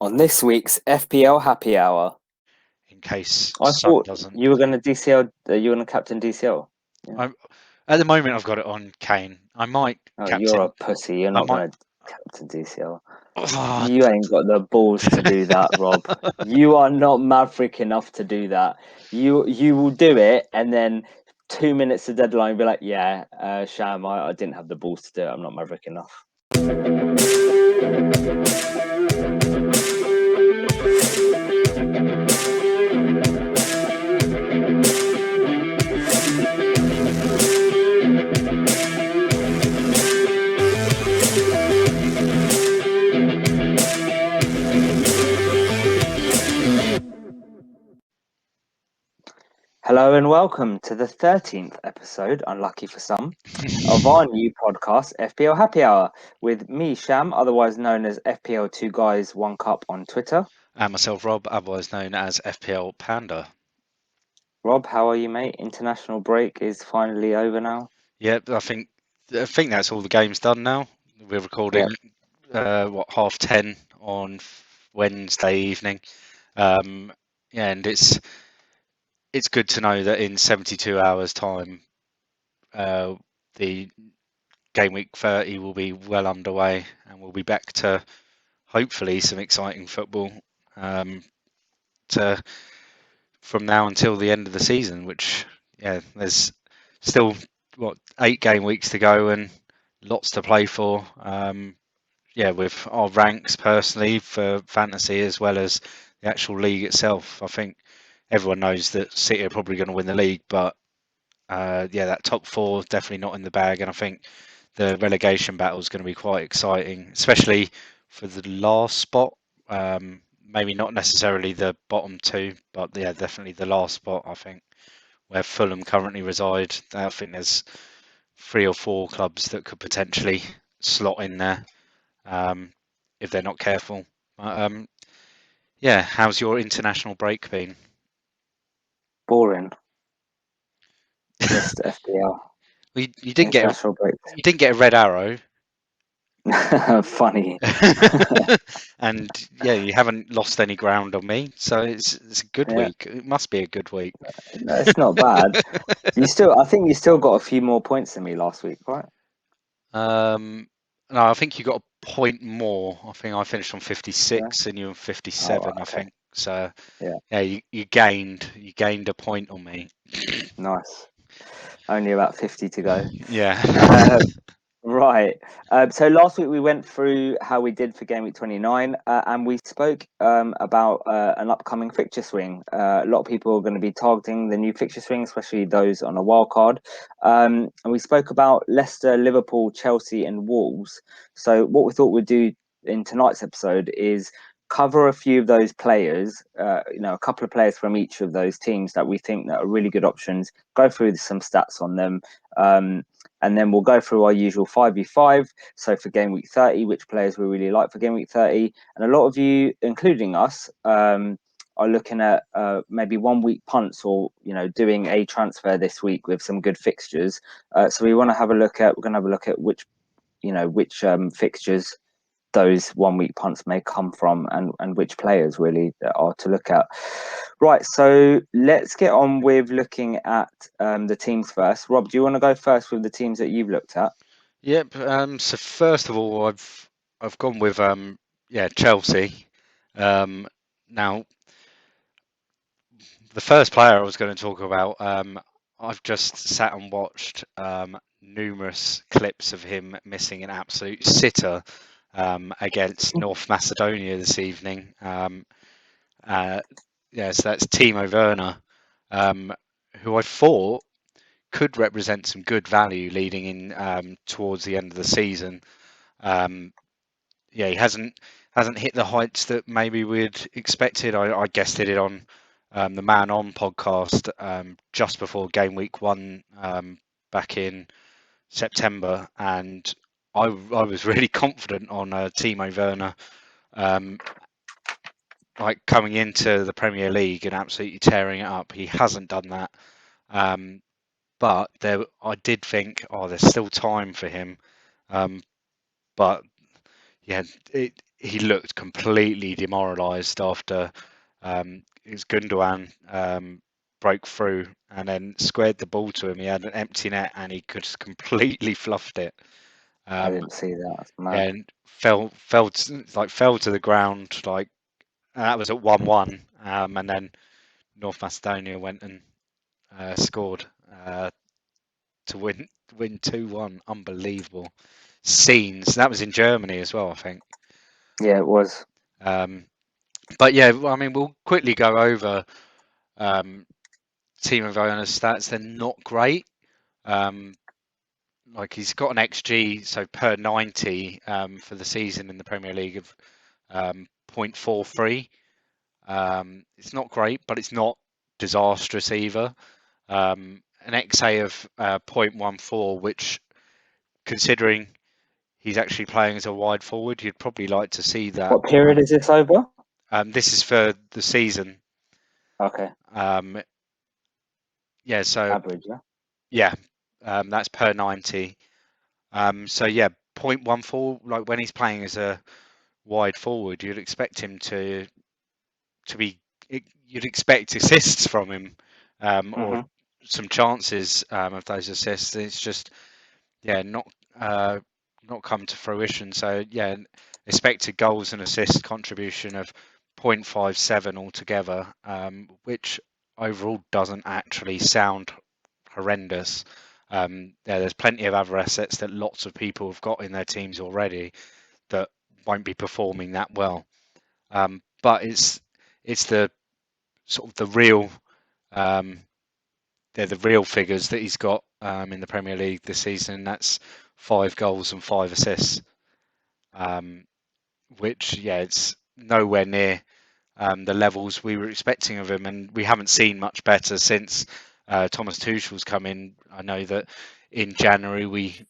On this week's FPL Happy Hour, in case I Sun thought doesn't. you were going to DCL. You were going to captain DCL. Yeah. I'm, at the moment, I've got it on Kane. I might Oh, you're a captain. pussy. You're I not might. going to captain DCL. Oh, You ain't got the balls to do that, Rob. You are not maverick enough to do that. You will do it, and then 2 minutes to deadline, be like, "Yeah, Sham, I didn't have the balls to do it. I'm not maverick enough." Hello and welcome to the 13th episode, unlucky for some, of our new podcast, FPL Happy Hour, with me, Sham, otherwise known as FPL Two Guys One Cup on Twitter. and myself, Rob, otherwise known as FPL Panda. Rob, how are you, mate? International break is finally over now. Yep, I think that's all the games done now. We're recording Yep. half 10 on Wednesday evening. Yeah, and it's good to know that in 72 hours time, the game week 30 will be well underway, and we'll be back to hopefully some exciting football to from now until the end of the season. Which, yeah, there's still 8 game weeks to go and lots to play for. Yeah, with our ranks personally for fantasy as well as the actual league itself. I think everyone knows that City are probably going to win the league, but yeah, that top four definitely not in the bag, and I think the relegation battle is going to be quite exciting, especially for the last spot. Maybe not necessarily the bottom two, but yeah, definitely the last spot. I think where Fulham currently reside, I think there's 3 or 4 clubs that could potentially slot in there if they're not careful. Yeah, how's your international break been? Boring. Just FPL. You didn't get International break. a red arrow. Funny. And yeah, you haven't lost any ground on me, so it's a good Yeah, week. It must be a good week. no, it's not bad. I think you still got a few more points than me last week, right? Um, no, I think you got a point more. I think I finished on Yeah. 56 and you on Oh, 57, I okay. think. So Yeah, yeah, you gained a point on me. nice. Only about 50 to go. Yeah. Uh, Right. So last week we went through how we did for Game Week 29, and we spoke about an upcoming fixture swing. A lot of people are going to be targeting the new fixture swing, especially those on a wild card. And we spoke about Leicester, Liverpool, Chelsea, and Wolves. So what we thought we'd do in tonight's episode is cover a few of those players, a couple of players from each of those teams that we think that are really good options, go through some stats on them. And then we'll go through our usual 5v5. So for game week 30, which players we really like for game week 30. And a lot of you, including us, are looking at maybe 1 week punts or, doing a transfer this week with some good fixtures. So we're going to have a look at which fixtures those 1 week punts may come from and which players really are to look at. Right, so let's get on with looking at the teams first. Rob, do you want to go first with the teams that you've looked at? Yep. So first of all, I've gone with Chelsea. Now the first player I was going to talk about, I've just sat and watched numerous clips of him missing an absolute sitter against North Macedonia this evening. Yeah, so that's Timo Werner, who I thought could represent some good value leading in towards the end of the season. Yeah, he hasn't hit the heights that maybe we'd expected. I guested it on the Man On podcast just before game week 1 back in September, and I was really confident on Timo Werner, like coming into the Premier League and absolutely tearing it up. He hasn't done that, but I did think, oh, there's still time for him, but yeah, he looked completely demoralised after his Gundogan broke through and then squared the ball to him. He had an empty net and he just completely fluffed it. I Um, didn't see that. That's mad. and fell to the ground like and that was at 1-1. And then North Macedonia went and scored to win 2-1. Unbelievable scenes. That was in Germany as well, I think. Yeah, it was. But yeah, I mean, we'll quickly go over Team of Owners stats. They're not great. Like he's got an XG, so per 90 for the season in the Premier League of 0.43. It's not great, but it's not disastrous either. An XA of 0.14, which, considering he's actually playing as a wide forward, you'd probably like to see that. What period is this over? This is for the season. Okay, Yeah, so average, yeah. yeah, that's per 90. So yeah, 0.14, like when he's playing as a wide forward, you'd expect him to be, you'd expect assists from him, or Mhm. some chances of those assists. It's just, yeah, uh, not come to fruition. So yeah, expected goals and assist contribution of 0.57 altogether, which overall doesn't actually sound horrendous. Yeah, there's plenty of other assets that lots of people have got in their teams already that won't be performing that well. But it's the sort of the real um, they're the real figures that he's got in the Premier League this season. That's 5 goals and 5 assists, which yeah, it's nowhere near the levels we were expecting of him, and we haven't seen much better since Thomas Tuchel's come in. I know that in January we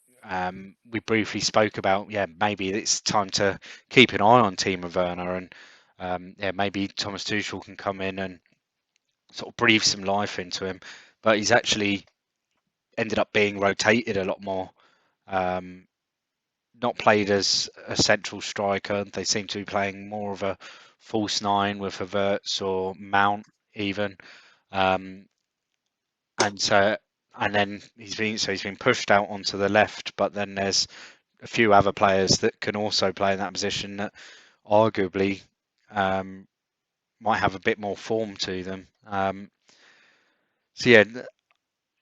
briefly spoke about, yeah, maybe it's time to keep an eye on Timo Werner, and yeah, maybe Thomas Tuchel can come in and sort of breathe some life into him. But he's actually ended up being rotated a lot more. Um, Not played as a central striker. They seem to be playing more of a false nine with Havertz or Mount even. Um, and so and then he's been pushed out onto the left, but then there's a few other players that can also play in that position that arguably might have a bit more form to them. So yeah,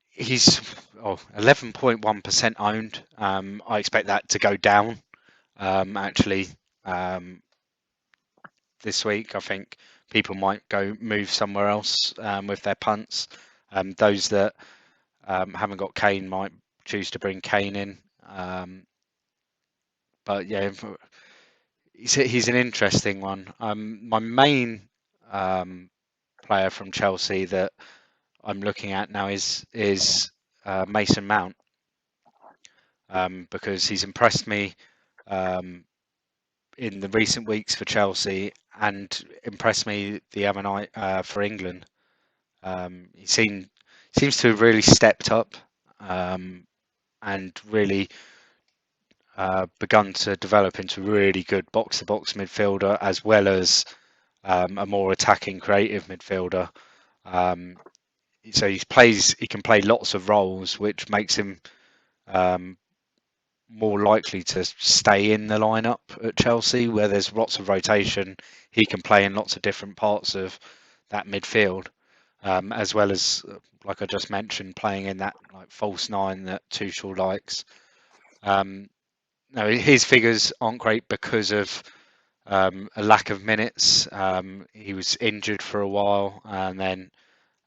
he's 11.1% owned. I expect that to go down actually this week. I think people might go move somewhere else with their punts. Those that haven't got Kane might choose to bring Kane in. But yeah, he's an interesting one. My main player from Chelsea that I'm looking at now is Mason Mount, because he's impressed me in the recent weeks for Chelsea and impressed me the other night for England. He seems to have really stepped up and really begun to develop into a really good box-to-box midfielder, as well as a more attacking, creative midfielder. So he can play lots of roles, which makes him um, more likely to stay in the lineup at Chelsea, where there's lots of rotation. He can play in lots of different parts of that midfield, as well as, like I just mentioned, playing in that like false nine that Tuchel likes. No, his figures aren't great because of a lack of minutes. He was injured for a while, and then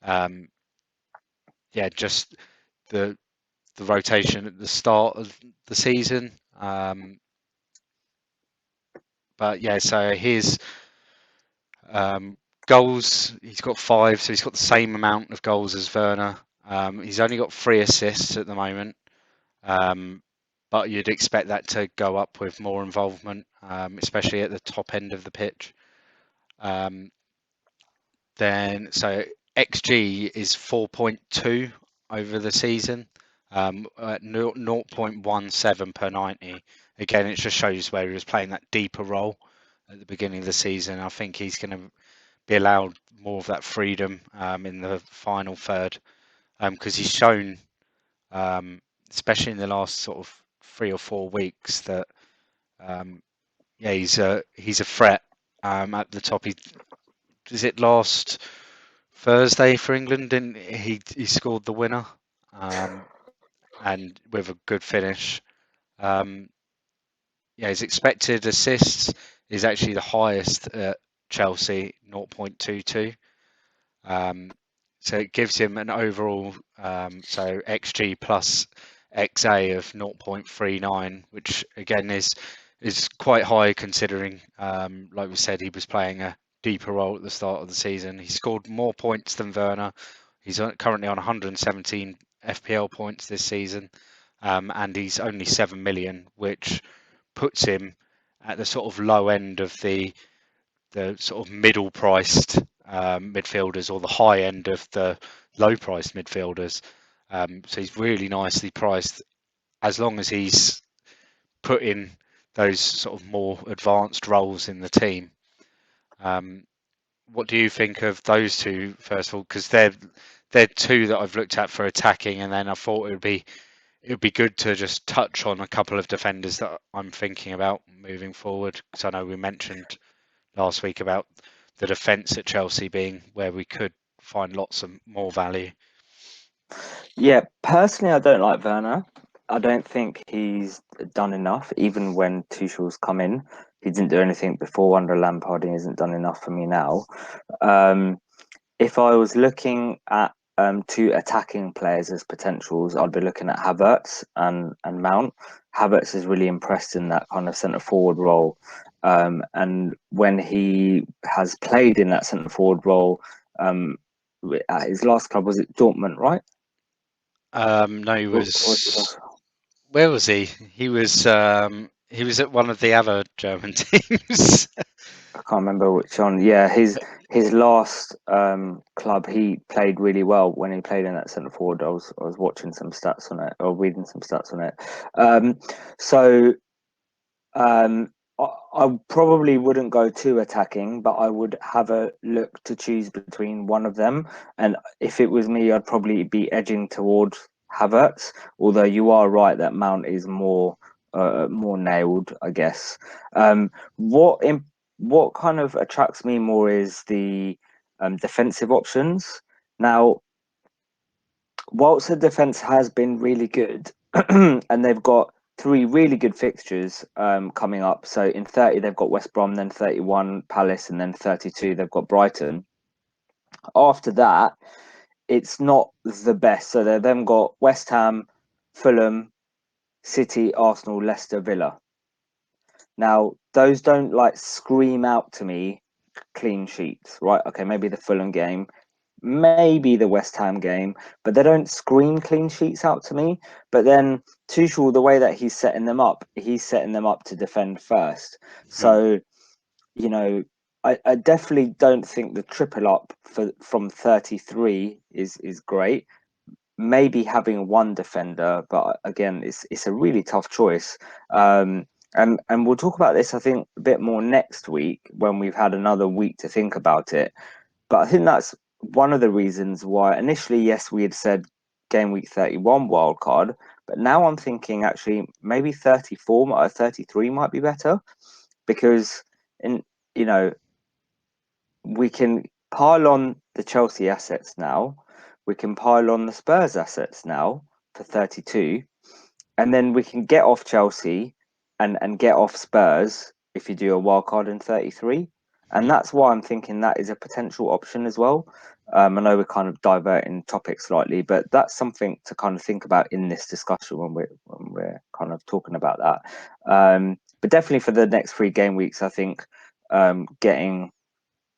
um, yeah, just the rotation at the start of the season. But yeah, so his goals, he's got 5, so he's got the same amount of goals as Werner. He's only got 3 assists at the moment, but you'd expect that to go up with more involvement, especially at the top end of the pitch. Then so XG is 4.2 over the season, at 0.17 per 90. Again, it just shows where he was playing that deeper role at the beginning of the season. I think he's going to be allowed more of that freedom in the final third because he's shown, especially in the last sort of 3 or 4 weeks, that yeah, he's a threat at the top. Is it last Thursday for England? Didn't he scored the winner and with a good finish. Um, yeah, his expected assists is actually the highest at Chelsea, 0.22. So it gives him an overall so XG plus XA of 0.39, which again is quite high considering, like we said, he was playing a deeper role at the start of the season. He scored more points than Werner. He's currently on 117 FPL points this season, and he's only 7 million, which puts him at the sort of low end of the sort of middle priced midfielders, or the high end of the low priced midfielders. So he's really nicely priced as long as he's put in those sort of more advanced roles in the team. What do you think of those two, first of all? Because they're two that I've looked at for attacking, and then I thought it would be good to just touch on a couple of defenders that I'm thinking about moving forward. Because I know we mentioned last week about the defence at Chelsea being where we could find lots of more value. Yeah, personally, I don't like Werner. I don't think he's done enough. Even when Tuchel's come in, he didn't do anything before under Lampard. He hasn't done enough for me now. If I was looking at two attacking players as potentials, I'd be looking at Havertz and Mount. Havertz is really impressed in that kind of centre forward role, and when he has played in that centre forward role, at his last club, was it Dortmund, right? No, he Or was. Where was he? He was at one of the other German teams. I can't remember which one. Yeah, his last club, he played really well when he played in that centre forward. I was watching some stats on it, or reading some stats on it. So I probably wouldn't go too attacking, but I would have a look to choose between one of them. And if it was me, I'd probably be edging towards Havertz. Although you are right that Mount is more nailed, I guess. Um, what in what kind of attracts me more is the defensive options. Now, whilst the defense has been really good, and they've got three really good fixtures coming up. So in 30 they've got West Brom, then 31 Palace, and then 32 they've got Brighton. After that, it's not the best. So they've then got West Ham, Fulham, City, Arsenal, Leicester, Villa. Now those don't like scream out to me clean sheets, right? Okay, maybe the Fulham game, maybe the West Ham game, but they don't scream clean sheets out to me. But then Tuchel, the way that he's setting them up to defend first. Hmm. So, you know, I definitely don't think the triple up from 33 is great. Maybe having one defender, but again, it's a really tough choice. And we'll talk about this, I think, a bit more next week when we've had another week to think about it. But I think that's one of the reasons why initially, yes, we had said game week 31 wildcard, but now I'm thinking actually maybe 34 or 33 might be better because in you know we can pile on the Chelsea assets now, we can pile on the Spurs assets now for 32, and then we can get off Chelsea and get off Spurs if you do a wild card in 33. And that's why I'm thinking that is a potential option as well. I know we're kind of diverting topics slightly, but that's something to kind of think about in this discussion when we're kind of talking about that. But definitely for the next 3 game weeks, I think getting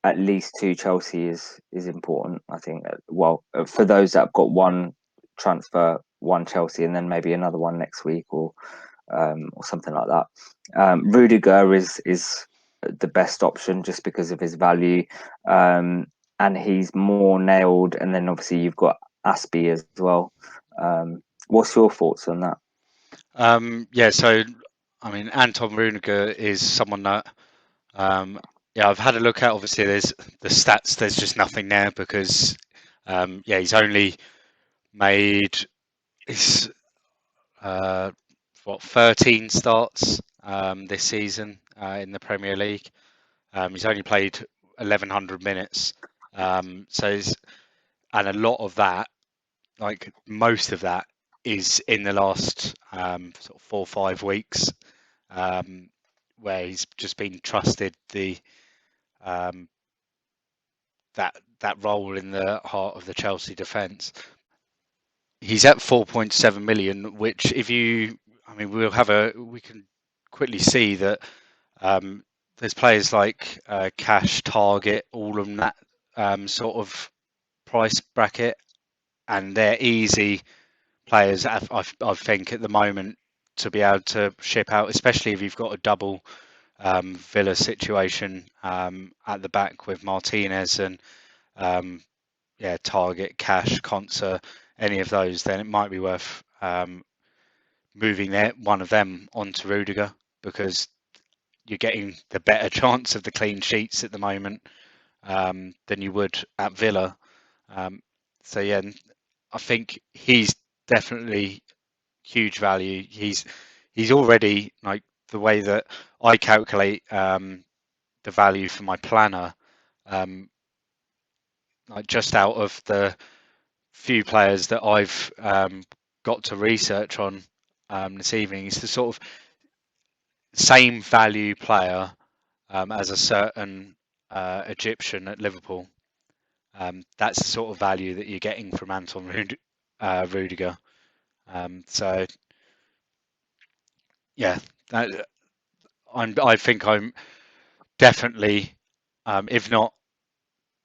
at least two Chelsea is important. I think. Well, for those that have got one transfer, one Chelsea, and then maybe another one next week or something like that. Rudiger is the best option just because of his value, and he's more nailed. And then obviously you've got Aspie as well. What's your thoughts on that? Yeah, so I mean, Anton Rudiger is someone that Yeah, I've had a look at. Obviously, there's the stats. There's just nothing there because, yeah, he's only made his what 13 starts this season in the Premier League. He's only played 1100 minutes. So, and a lot of that, like most of that, is in the last sort of 4 or 5 weeks, um, where he's just been trusted um, that role in the heart of the Chelsea defence. He's at 4.7 million, which I mean, we can quickly see that there's players like Cash, Target, all of that sort of price bracket, and they're easy players, I think, at the moment to be able to ship out, especially if you've got a double Villa situation at the back with Martinez and um, yeah, Target, Cash, Conser, any of those, then it might be worth moving one of them onto Rudiger because you're getting the better chance of the clean sheets at the moment than you would at Villa. So yeah, I think he's definitely huge value. He's already, like, the way that I calculate the value for my planner, um, like just out of the few players that I've got to research on this evening, is the sort of same value player as a certain Egyptian at Liverpool. That's the sort of value that you're getting from Rudiger. So yeah, I think I'm definitely, if not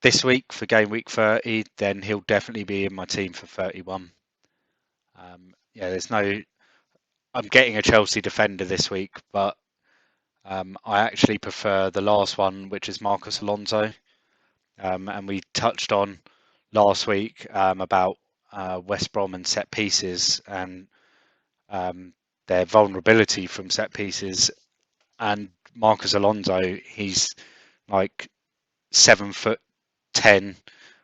this week for game week 30, then he'll definitely be in my team for 31. Yeah, I'm getting a Chelsea defender this week, but I actually prefer the last one, which is Marcus Alonso. And we touched on last week about West Brom and set pieces and their vulnerability from set pieces. And Marcus Alonso, he's like 7'10"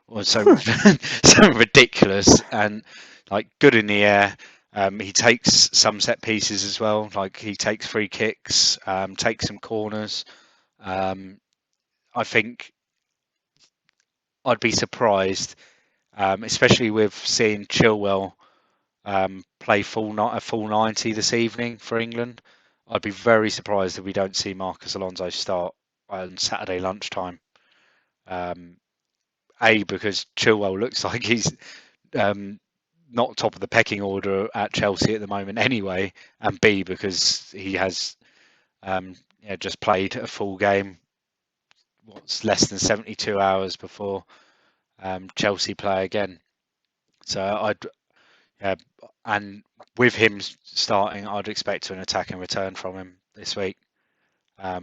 or so, so ridiculous, and like good in the air. He takes some set pieces as well. Like he takes free kicks, takes some corners. I think I'd be surprised, especially with seeing Chilwell play a full 90 this evening for England. I'd be very surprised if we don't see Marcus Alonso start on Saturday lunchtime. Because Chilwell looks like he's um, not top of the pecking order at Chelsea at the moment anyway, and B, because he has just played a full game, what's less than 72 hours before Chelsea play again. So yeah, and with him starting, I'd expect an attack and return from him this week. I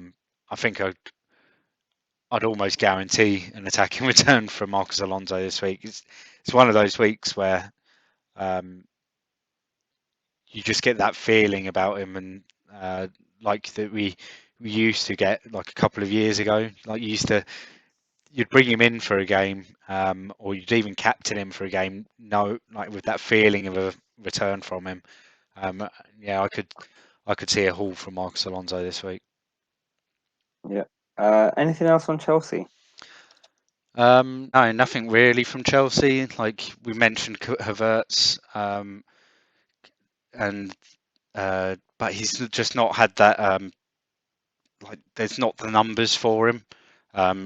think I'd almost guarantee an attacking return from Marcus Alonso this week. It's one of those weeks where um, you just get that feeling about him, and like that we used to get like a couple of years ago. Like you'd bring him in for a game, or you'd even captain him for a game. No, like with that feeling of a return from him. Yeah, I could see a haul from Marcus Alonso this week. Yeah. Anything else on Chelsea? No, nothing really from Chelsea. Like we mentioned, Havertz, and but he's just not had that. Like there's not the numbers for him.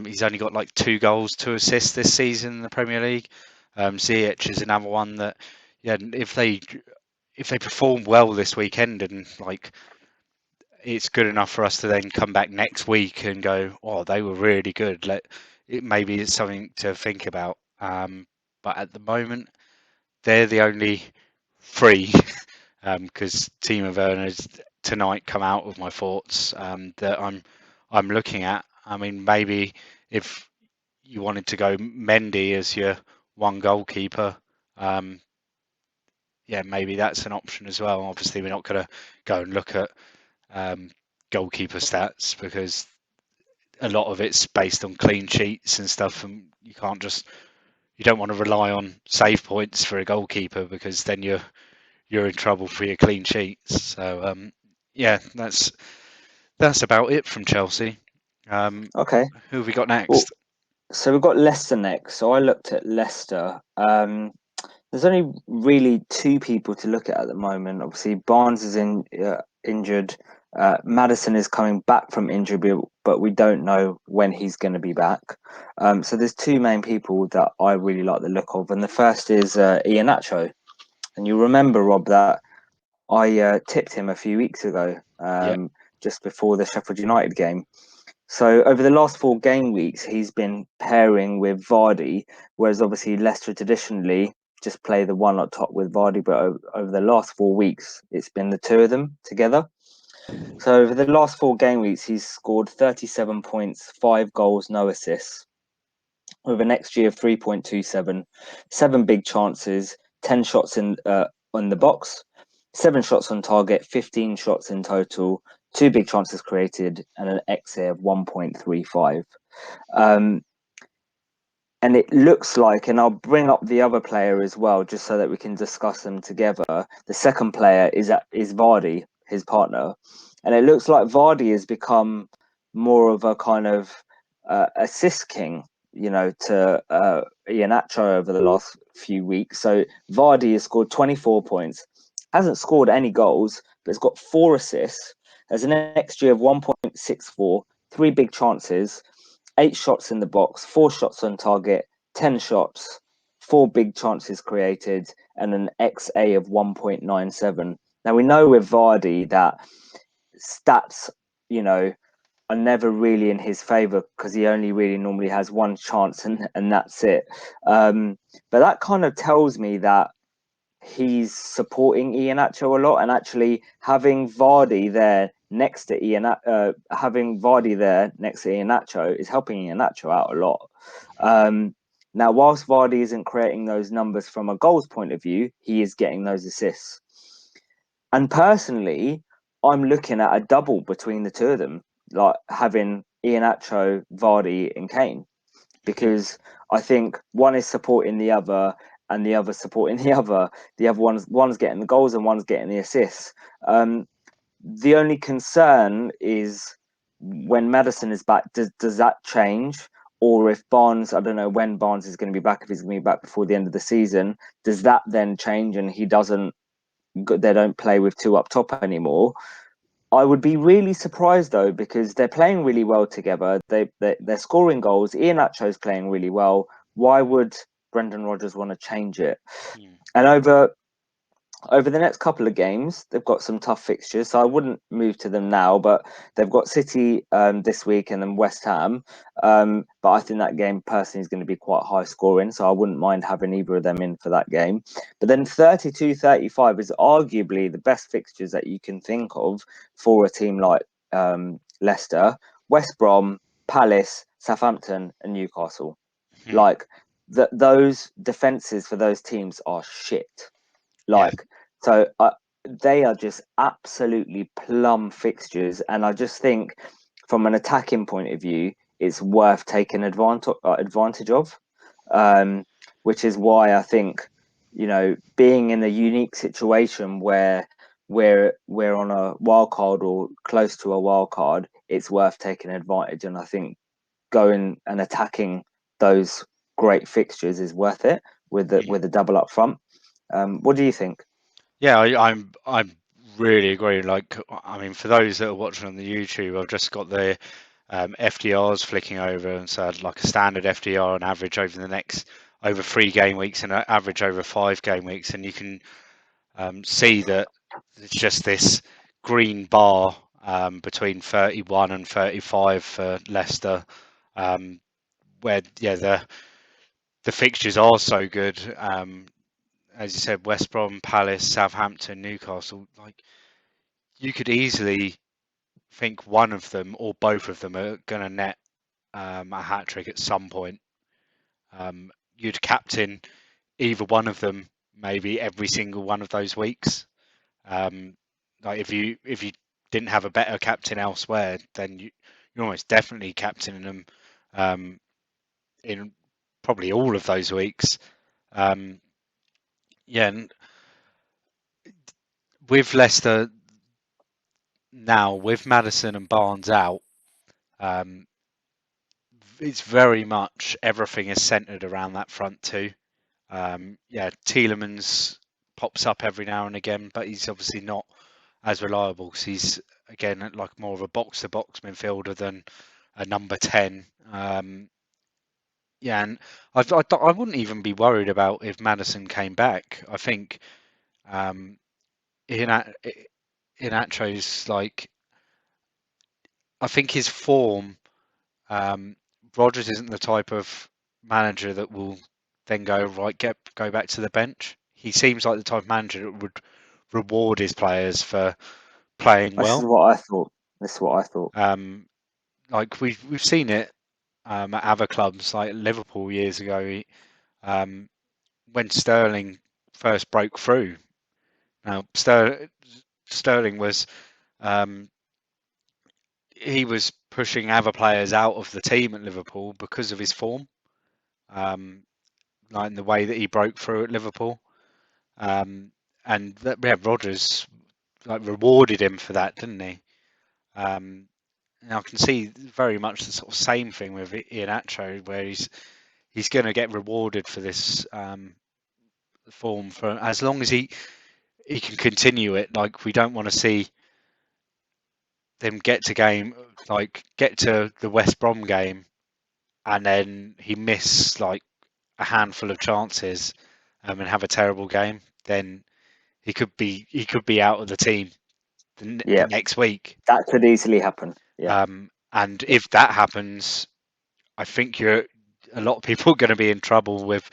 He's only got like 2 goals, 2 assists this season in the Premier League. Ziyech is another one that, yeah, if they perform well this weekend and like it's good enough for us to then come back next week and go, oh, they were really good. Maybe it's something to think about. But at the moment, they're the only three, because Timo Werner's tonight come out with my thoughts that I'm looking at. I mean, maybe if you wanted to go Mendy as your one goalkeeper, yeah, maybe that's an option as well. Obviously, we're not going to go and look at um, goalkeeper stats because a lot of it's based on clean sheets and stuff, and you don't want to rely on save points for a goalkeeper because then you're in trouble for your clean sheets. So yeah, that's about it from Chelsea. Okay. Who have we got Well, next? so we've got Leicester next. So I looked at Leicester. There's only really two people to look at the moment. Obviously, Barnes is injured. Madison is coming back from injury, but we don't know when he's going to be back. So there's two main people that I really like the look of, and the first is Iheanacho. And you remember, Rob, that I tipped him a few weeks ago, Yeah. just before the Sheffield United game. So over the last 4 game weeks, he's been pairing with Vardy, whereas obviously Leicester traditionally just play the one up top with Vardy, but over the last 4 weeks, it's been the two of them together. So over the last 4 game weeks, he's scored 37 points, 5 goals, no assists, with an XG of 3.27, 7 big chances, 10 shots in on the box, 7 shots on target, 15 shots in total, 2 big chances created, and an XA of 1.35. Um, and it looks like, and I'll bring up the other player as well, just so that we can discuss them together. The second player is Vardy, his partner, and it looks like Vardy has become more of a kind of assist king, to Iheanacho over the last few weeks. So Vardy has scored 24 points, hasn't scored any goals, but has got 4 assists. Has an XG of 1.64, 3 big chances, 8 shots in the box, 4 shots on target, 10 shots, 4 big chances created, and an XA of 1.97. Now, we know with Vardy that stats, are never really in his favour because he only really normally has one chance and that's it. But that kind of tells me that he's supporting Iheanacho a lot, and actually having Vardy there next to Iheanacho is helping Iheanacho out a lot. Now, whilst Vardy isn't creating those numbers from a goals point of view, he is getting those assists. And personally, I'm looking at a double between the two of them, like having Iheanacho, Vardy, and Kane, because I think one is supporting the other and the other supporting the other. The other one's getting the goals and one's getting the assists. The only concern is when Madison is back, does that change? Or if Barnes, I don't know when Barnes is going to be back, if he's going to be back before the end of the season, does that then change and they don't play with two up top anymore? I would be really surprised though, because they're playing really well together. They're scoring goals. Iheanacho's playing really well. Why would Brendan Rodgers want to change it? And over the next couple of games, they've got some tough fixtures, so I wouldn't move to them now. But they've got City this week and then West Ham. But I think that game personally is going to be quite high scoring, so I wouldn't mind having either of them in for that game. But then 32-35 is arguably the best fixtures that you can think of for a team like Leicester, West Brom, Palace, Southampton, and Newcastle. Like those defenses for those teams are shit. Yeah. Like, so they are just absolutely plum fixtures. And I just think from an attacking point of view, it's worth taking advantage of, which is why I think, being in a unique situation where we're on a wild card or close to a wild card, it's worth taking advantage. And I think going and attacking those great fixtures is worth it with the double up front. What do you think? Yeah, I'm really agree. Like, I mean, for those that are watching on the YouTube, I've just got the FDRs flicking over, and so I'd like a standard FDR on average over 3 game weeks and an average over 5 game weeks, and you can see that it's just this green bar between 31 and 35 for Leicester, where the fixtures are so good. As you said, West Brom, Palace, Southampton, Newcastle. Like, you could easily think one of them or both of them are going to net a hat trick at some point. You'd captain either one of them maybe every single one of those weeks. Like, if you didn't have a better captain elsewhere, then you're almost definitely captaining them in probably all of those weeks. Yeah, and with Leicester now, with Maddison and Barnes out, um, it's very much everything is centred around that front two. Yeah, Tielemans pops up every now and again, but he's obviously not as reliable because he's again like more of a box-to-box midfielder than a number 10. Yeah, and I wouldn't even be worried about if Maddison came back. I think um, Inacho's like I think his form. Rodgers isn't the type of manager that will then go right go back to the bench. He seems like the type of manager that would reward his players for playing This is well. what I thought. This is what I thought. Like we've seen it at other clubs like Liverpool years ago um, when Sterling first broke through. Now Sterling was um, he was pushing other players out of the team at Liverpool because of his form, like in the way that he broke through at Liverpool. And yeah, Rodgers like rewarded him for that, didn't he? And I can see very much the sort of same thing with Iheanacho, where he's going to get rewarded for this form for as long as he can continue it. Like we don't want to see them get to the West Brom game and then he miss like a handful of chances and have a terrible game. Then he could be out of the team the Yeah, next week. that could easily happen. Yeah, And yeah. if that happens, I think a lot of people are going to be in trouble with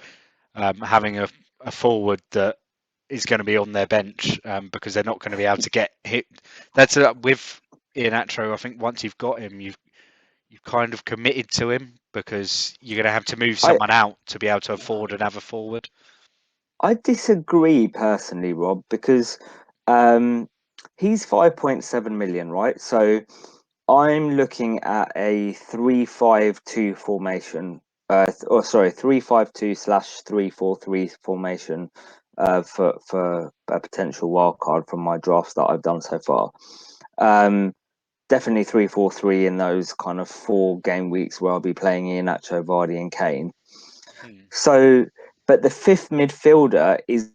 having a forward that is going to be on their bench because they're not going to be able to get hit. That's with Iheanacho. I think once you've got him, you've kind of committed to him because you're going to have to move I someone out to be able to afford another forward. I disagree personally, Rob, because um, he's 5.7 million, right? So I'm looking at a 3-5-2 formation, or sorry, 3-5-2 slash 3-4-3 formation for a potential wild card from my drafts that I've done so far. Definitely 3-4-3 in those kind of 4 game weeks where I'll be playing Iheanacho, Vardy, and Kane. So, but the fifth midfielder is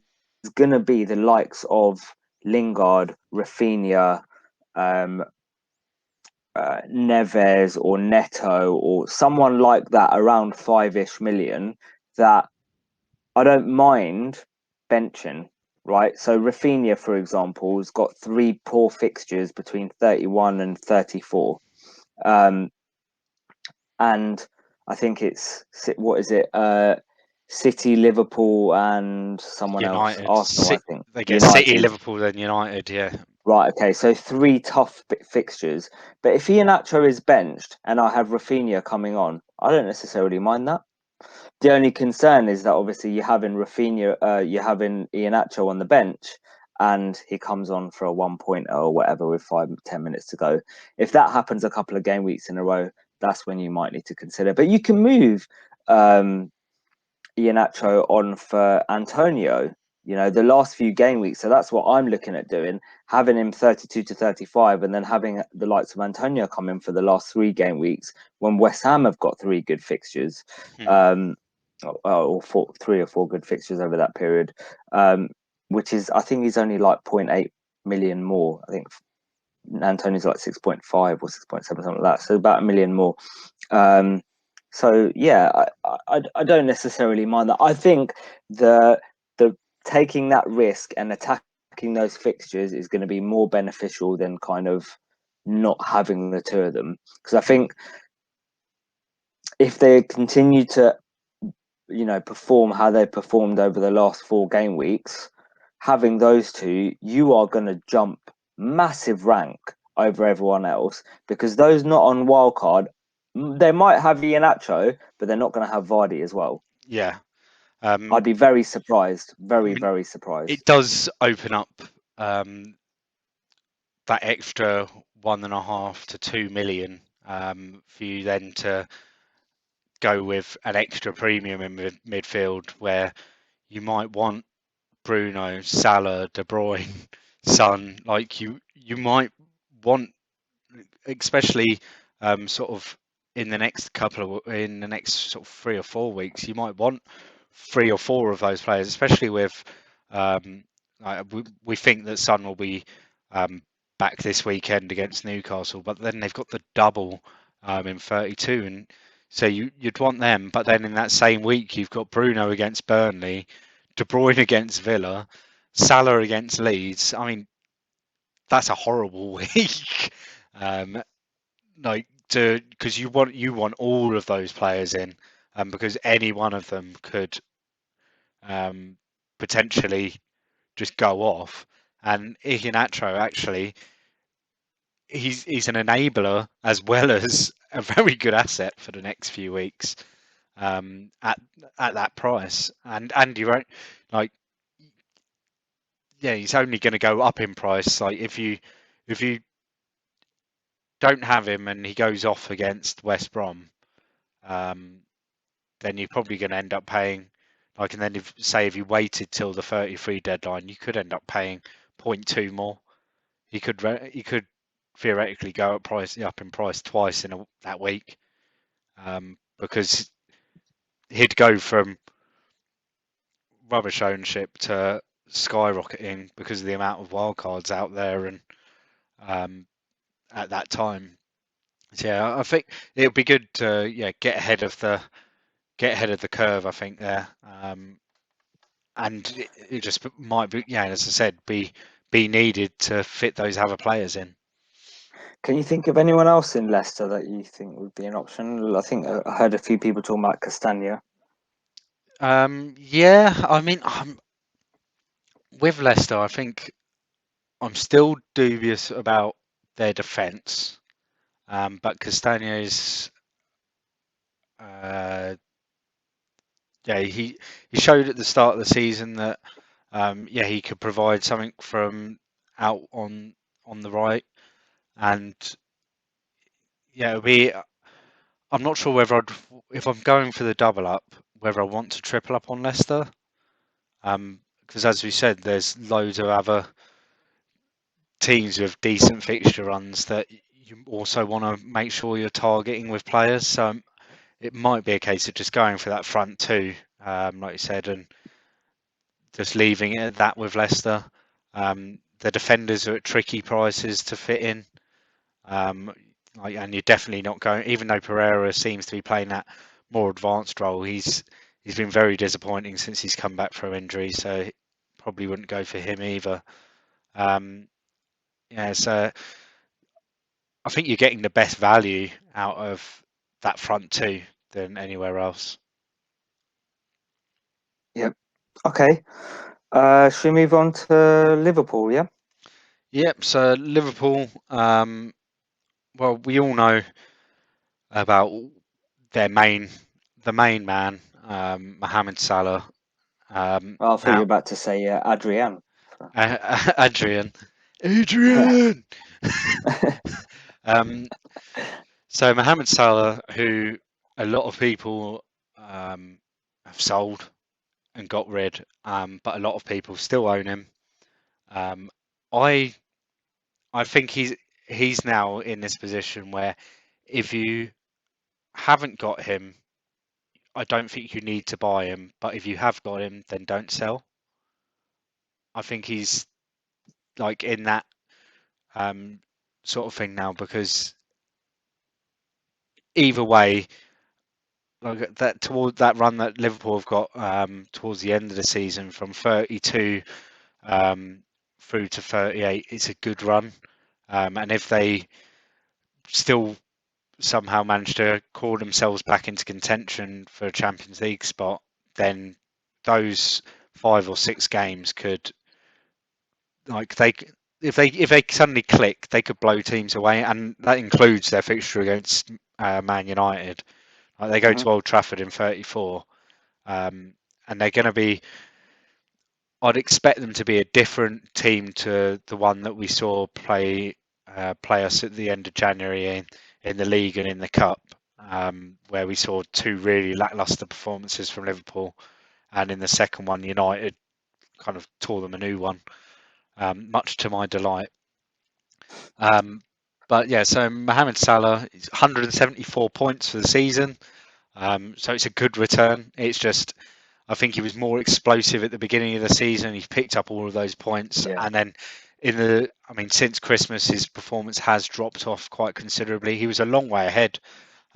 going to be the likes of Lingard, Rafinha, um, Neves, or Neto, or someone like that around 5-ish million that I don't mind benching. Right, so Rafinha, for example, has got 3 poor fixtures between 31 and 34. Um, and I think it's what is it? City, Liverpool, and someone else. United, Arsenal, I think. they get City, United. Liverpool, then United. Yeah, Right. Okay. So 3 tough fixtures. But if Iheanacho is benched and I have Rafinha coming on, I don't necessarily mind that. The only concern is that obviously you're having Rafinha, you're having Iheanacho on the bench, and he comes on for a 1 point or whatever with 5-10 minutes to go. If that happens a couple of game weeks in a row, that's when you might need to consider. But you can move Iheanacho on for Antonio. You know, the last few game weeks. So that's what I'm looking at doing, having him 32 to 35 and then having the likes of Antonio come in for the last 3 game weeks when West Ham have got 3 good fixtures. Or 3 or 4 good fixtures over that period, which is, I think he's only like 0.8 million more. I think Antonio's like 6.5 or 6.7, something like that. So about a million more. So yeah, I don't necessarily mind that. I think the taking that risk and attacking those fixtures is going to be more beneficial than kind of not having the 2 of them, because I think if they continue to perform how they performed over the last 4 game weeks, having those 2, you are going to jump massive rank over everyone else, because those not on wildcard, they might have Iheanacho, but they're not going to have Vardy as well. yeah. I'd be very surprised, I very, mean, very it surprised. does open up that extra 1.5 to 2 million for you then to go with an extra premium in midfield where you might want Bruno, Salah, De Bruyne, Son. Like you might want, especially sort of in the next sort of 3 or 4 weeks, you might want 3 or 4 of those players, especially with we think that Son will be back this weekend against Newcastle, but then they've got the double in 32, and so you'd want them. But then in that same week, you've got Bruno against Burnley, De Bruyne against Villa, Salah against Leeds. I mean, that's a horrible week. Um, like because you want all of those players in, because any one of them could um, potentially just go off. And Iheanacho actually, he's an enabler as well as a very good asset for the next few weeks at that price. And you won't like yeah, he's only going to go up in price. Like if you don't have him and he goes off against West Brom, um, then you're probably going to end up paying like, and then if you waited till the 33 deadline, you could end up paying point 0.2 more. He could theoretically go up in price twice in that week, because he'd go from rubbish ownership to skyrocketing because of the amount of wildcards out there and at that time. So yeah, I think it would be good to get ahead of the curve. I think there, and it just might be as I said, be needed to fit those other players in. Can you think of anyone else in Leicester that you think would be an option? I think I heard a few people talking about Castagna. Yeah, I mean, with Leicester, I think I'm still dubious about their defence, but Castagna is, yeah, he showed at the start of the season that, he could provide something from out on the right, and yeah, I'm not sure whether if I'm going for the double up, whether I want to triple up on Leicester, because as we said, there's loads of other teams with decent fixture runs that you also want to make sure you're targeting with players. So it might be a case of just going for that front two, like you said, and just leaving it at that with Leicester. The defenders are at tricky prices to fit in, and you're definitely not going. Even though Pereira seems to be playing that more advanced role, he's been very disappointing since he's come back from injury. So probably wouldn't go for him either. So I think you're getting the best value out of that front two than anywhere else. Yep. Okay. Should we move on to Liverpool? Yeah. Yep. So Liverpool, well, we all know about the main man, Mohamed Salah. I thought you were Now, about to say Adrian. Adrian, Adrian. um, so Mohamed Salah, who a lot of people have sold and got rid, but a lot of people still own him. Um, I I think he's now in this position where if you haven't got him, I don't think you need to buy him. But if you have got him, then don't sell. I think he's like in that um, sort of thing now because either way, like that toward that run that Liverpool have got towards the end of the season from 32 um, through to 38, it's a good run. And if they still somehow manage to call themselves back into contention for a Champions League spot, then those 5 or 6 games could like they if they suddenly click, they could blow teams away, and that includes their fixture against Man United. Like they go Mhm. to Old Trafford in 34, and they're going to be. I'd expect them to be a different team to the one that we saw play us at the end of January in the league and in the cup, where we saw two really lacklustre performances from Liverpool, and in the second one, United kind of tore them a new one, much to my delight. But yeah, so Mohamed Salah is 174 points for the season, so it's a good return. It's just I think he was more explosive at the beginning of the season. He picked up all of those points, Yeah. and then since Christmas, his performance has dropped off quite considerably. He was a long way ahead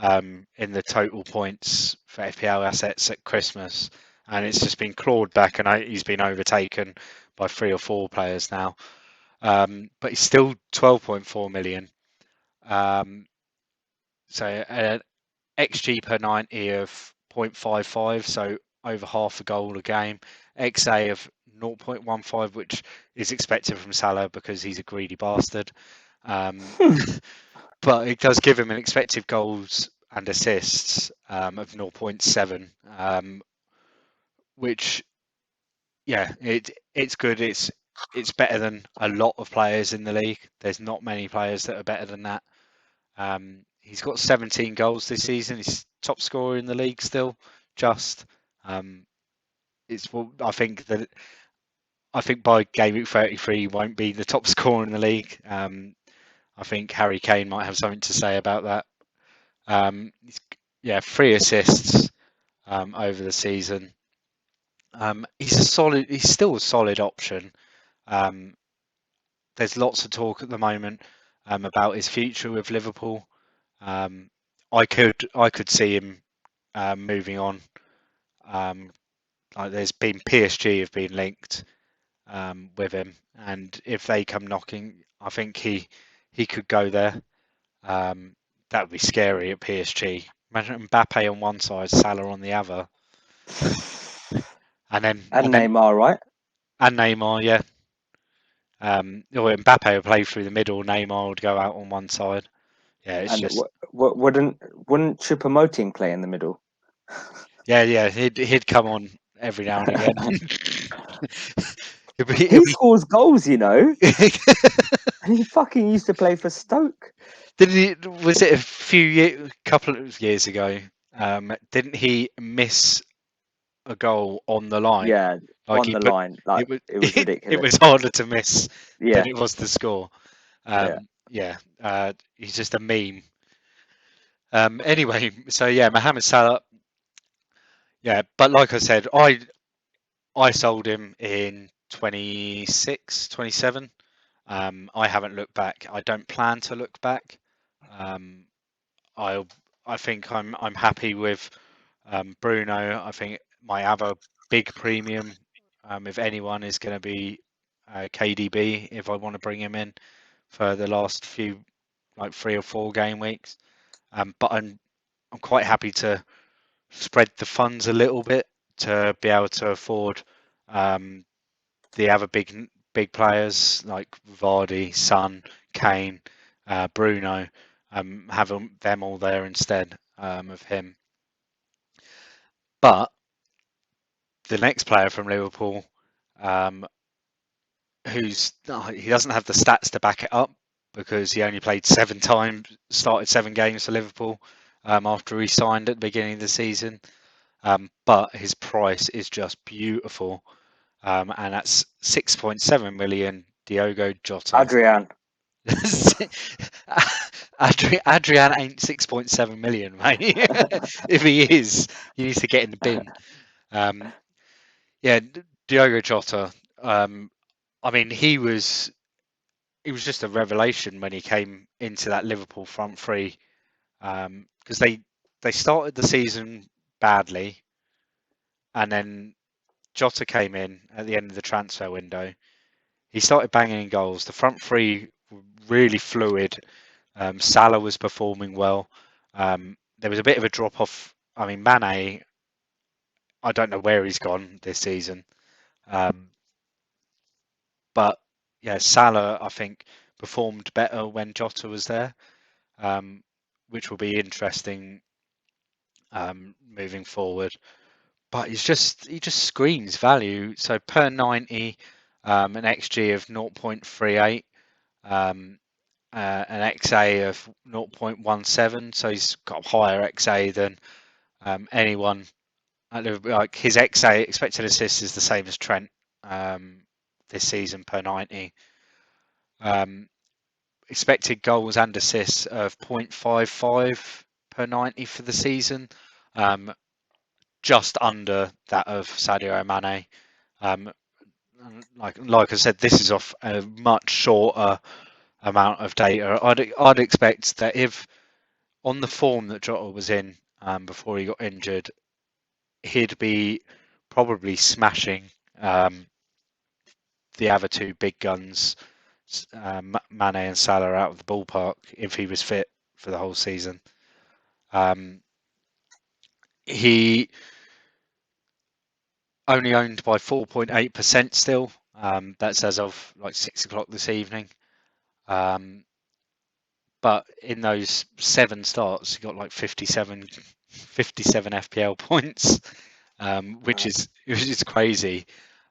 in the total points for FPL assets at Christmas, and it's just been clawed back, and he's been overtaken by 3 or 4 players now. But he's still 12.4 million. So an XG per 90 of 0.55, so over half a goal a game. XA of 0.15, which is expected from Salah because he's a greedy bastard. But it does give him an expected goals and assists of 0.7, which it's good. It's better than a lot of players in the league. There's not many players that are better than that. He's got 17 goals this season. He's top scorer in the league still. Just it's I think by game week 33 he won't be the top scorer in the league. I think Harry Kane might have something to say about that. Yeah, 3 assists over the season. He's still a solid option. There's lots of talk at the moment about his future with Liverpool. I could see him moving on. Like there's been PSG have been linked with him, and if they come knocking, I think he could go there. That would be scary at PSG. Imagine Mbappe on one side, Salah on the other, and then Neymar, right? and Neymar, yeah. Or Mbappe would play through the middle, Neymar would go out on one side. Yeah, it's And just wouldn't Choupo-Moting play in the middle? yeah. He'd come on every now and again. He scores goals, you know, and he fucking used to play for Stoke. Was it a couple of years ago? Didn't he miss a goal on the line? Yeah, Like on the line, like it was it ridiculous. was harder to miss Yeah, than it was to score. yeah. He's just a meme. Anyway, so yeah, Mohamed Salah. Yeah, but like I said, I sold him in 26, 27. I haven't looked back. I don't plan to look back. Um, I think I'm happy with Bruno. I think my other big premium, if anyone, is going to be KDB if I want to bring him in for the last few, like 3 or 4 game weeks. But I'm quite happy to spread the funds a little bit to be able to afford the other big players like Vardy, Son, Kane, Bruno, have them all there instead of him. But the next player from Liverpool, he doesn't have the stats to back it up because he only played 7 times, started 7 games for Liverpool after he signed at the beginning of the season. But his price is just beautiful, and that's 6.7 million. Diogo Jota. Adrian. Adrian ain't 6.7 million, mate. If he is, he needs to get in the bin. Yeah, Diogo Jota. I mean, he was just a revelation when he came into that Liverpool front three, because they started the season badly, and then Jota came in at the end of the transfer window. He started banging in goals. The front three were really fluid. Salah was performing well. There was a bit of a drop off. I mean, Mane, I don't know where he's gone this season. But yeah, Salah, I think, performed better when Jota was there, which will be interesting moving forward. But he just screams value. So per 90, an XG of 0.38, and an XA of 0.17, so he's got a higher XA than anyone at Liverpool. Like his XA expected assists is the same as Trent this season per 90. Expected goals and assists of 0.55 per 90 for the season, just under that of Sadio Mane. Like I said, this is off a much shorter amount of data. I'd expect that if on the form that Jota was in before he got injured, he'd be probably smashing the other two big guns, Mane and Salah, out of the ballpark if he was fit for the whole season. He only owned by 4.8% still. That's as of like 6 o'clock this evening. But in those 7 starts, he got like 57 FPL points, which is crazy.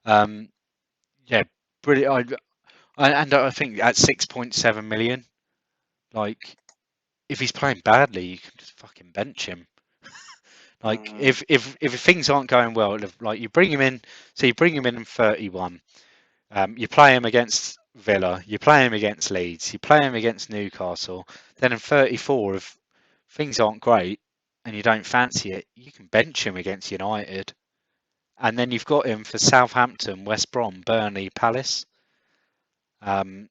Yeah, brilliant. I think at 6.7 million, like if he's playing badly, you can just fucking bench him. Like if things aren't going well, like you bring him in, so you bring him in 31. You play him against Villa, you play him against Leeds, you play him against Newcastle. Then in 34, if things aren't great and you don't fancy it, you can bench him against United. And then you've got him for Southampton, West Brom, Burnley, Palace. And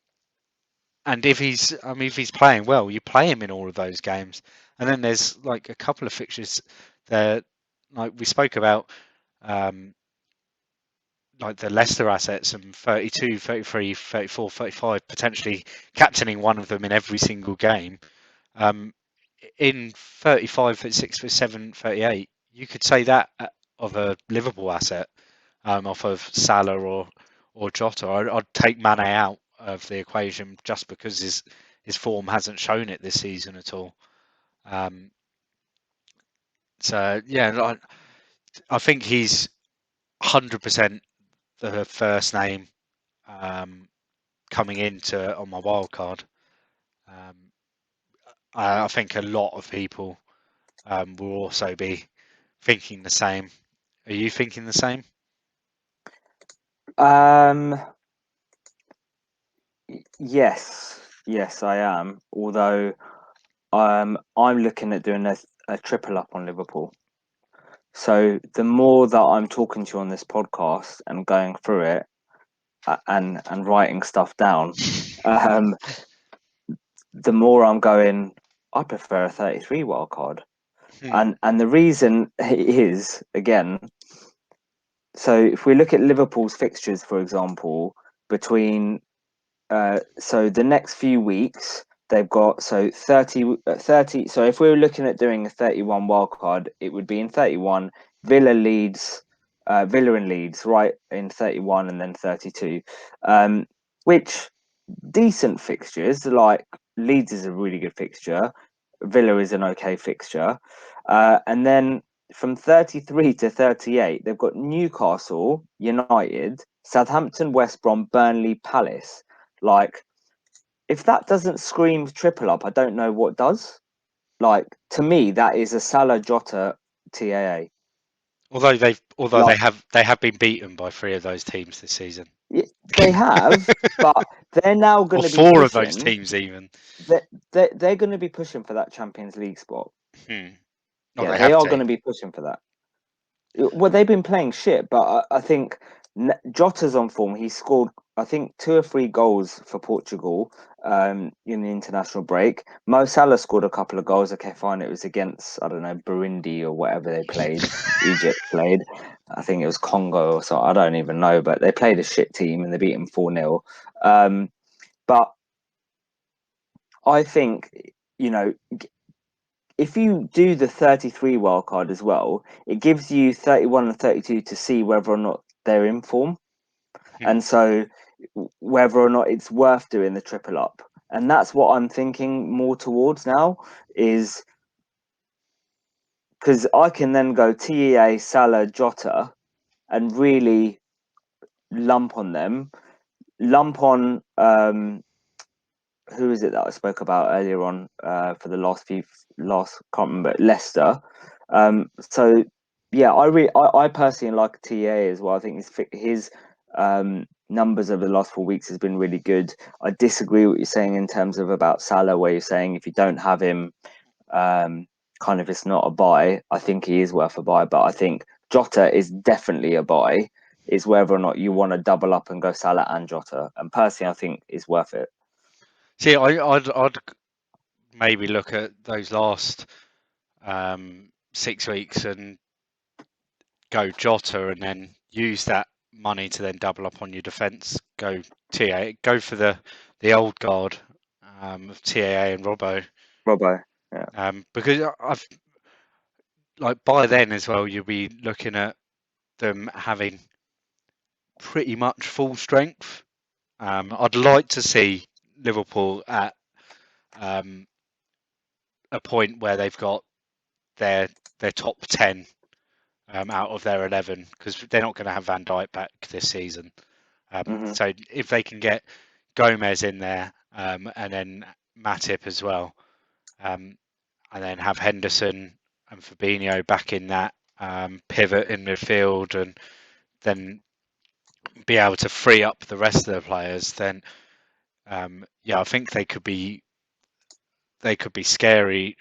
if he's playing well, you play him in all of those games. And then there's like a couple of fixtures that, like we spoke about, like the Leicester assets and 32, 33, 34, 35, potentially captaining one of them in every single game. In 35, 36, 37, 38, you could say that of a Liverpool asset, off of Salah or Jota. I'd take Mane out of the equation just because his form hasn't shown it this season at all. So yeah, I think he's 100% the first name coming into on my wild card. I think a lot of people will also be thinking the same. Are you thinking the same? Yes, I am. Although I'm looking at doing a triple up on Liverpool. So the more that I'm talking to you on this podcast and going through it and writing stuff down, the more I'm going, I prefer a 33 wild card. And the reason is, again, so if we look at Liverpool's fixtures, for example, between so the next few weeks they've got 30. So if we were looking at doing a 31 wildcard, it would be in 31 Villa Leeds, Villa and Leeds, right, in 31 and then 32, which decent fixtures. Like Leeds is a really good fixture, Villa is an okay fixture, and then from 33 to 38 they've got Newcastle United, Southampton, West Brom, Burnley, Palace. Like, if that doesn't scream triple up, I don't know what does. Like, to me, that is a Salah Jota TAA. Although Like, they have been beaten by 3 of those teams this season. they have, but they're now going Or to be 4 of those pushing. teams even. They're going to be pushing for that Champions League spot. Oh, Yeah, they they have are to. going to be pushing for that. Well, they've been playing shit, but I think Jota's on form. He scored, I think, 2 or 3 goals for Portugal in the international break. Mo Salah scored a couple of goals. Okay, fine. It was against, I don't know, Burundi or whatever they played. Egypt played. I think it was Congo or so. I don't even know, but they played a shit team and they beat them 4-0. But I think, you know, if you do the 33 wildcard as well, it gives you 31 and 32 to see whether or not they're in form. And so whether or not it's worth doing the triple up. And that's what I'm thinking more towards now, is because I can then go TEA, Salah, Jota and really lump on them, lump on who is it that I spoke about earlier on for the can't remember, Leicester. So yeah, I personally like TA as well. I think his numbers over the last 4 weeks has been really good. I disagree with what you're saying in terms of about Salah, where you're saying if you don't have him, kind of it's not a buy. I think he is worth a buy, but I think Jota is definitely a buy. Is whether or not you want to double up and go Salah and Jota, and personally, I think it's worth it. See, I'd maybe look at those last 6 weeks and go Jota, and then use that money to then double up on your defence. Go TA, go for the old guard of TAA and Robbo, Robbo, yeah, because I've like by then as well, you'll be looking at them having pretty much full strength. I'd like to see Liverpool at um, a point where they've got their top 10 out of their 11, because they're not going to have Van Dijk back this season. hmm So if they can get Gomez in there, and then Matip as well, and then have Henderson and Fabinho back in that pivot in midfield, and then be able to free up the rest of the players, then yeah, I think they could be scary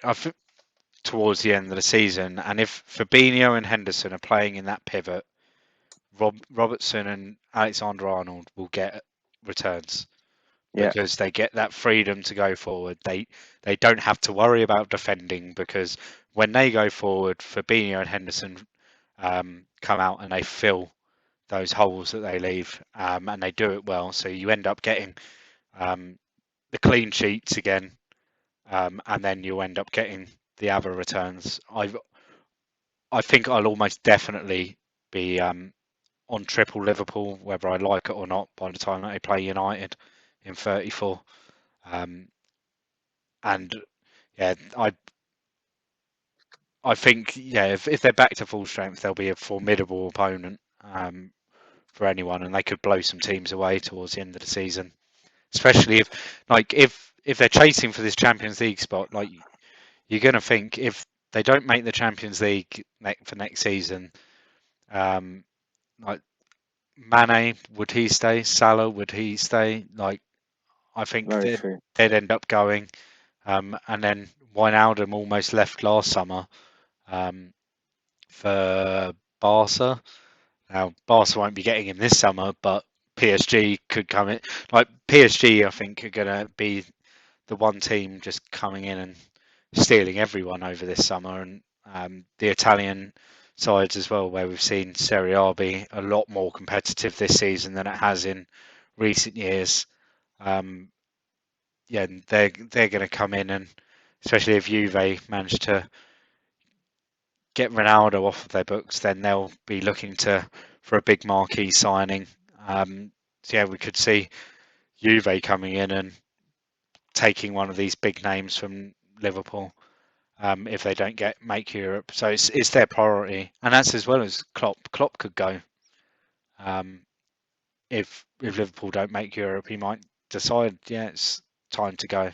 towards the end of the season. And if Fabinho and Henderson are playing in that pivot, Robertson and Alexander Arnold will get returns, yeah, because they get that freedom to go forward. They don't have to worry about defending, because when they go forward, Fabinho and Henderson come out and they fill those holes that they leave, and they do it well. So you end up getting the clean sheets again, and then you'll end up getting the other returns. I think I'll almost definitely be on triple Liverpool, whether I like it or not, by the time that they play United in 34. And yeah, I think, yeah, if they're back to full strength, they'll be a formidable opponent for anyone, and they could blow some teams away towards the end of the season. Especially if they're chasing for this Champions League spot, like, you're going to think if they don't make the Champions League for next season, like Mane, would he stay? Salah, would he stay? Like, I think very true. they'd end up going. And then Wijnaldum almost left last summer for Barca. Now, Barca won't be getting him this summer, but PSG could come in. Like, PSG, I think, are going to be the one team just coming in and stealing everyone over this summer. And the Italian sides as well, where we've seen Serie A be a lot more competitive this season than it has in recent years. Yeah, they're going to come in, and especially if Juve manage to get Ronaldo off of their books, then they'll be looking for a big marquee signing. So yeah, we could see Juve coming in and taking one of these big names from Liverpool, if they don't make Europe. So it's their priority, and that's as well as Klopp. Klopp could go if Liverpool don't make Europe. He might decide, yeah, it's time to go.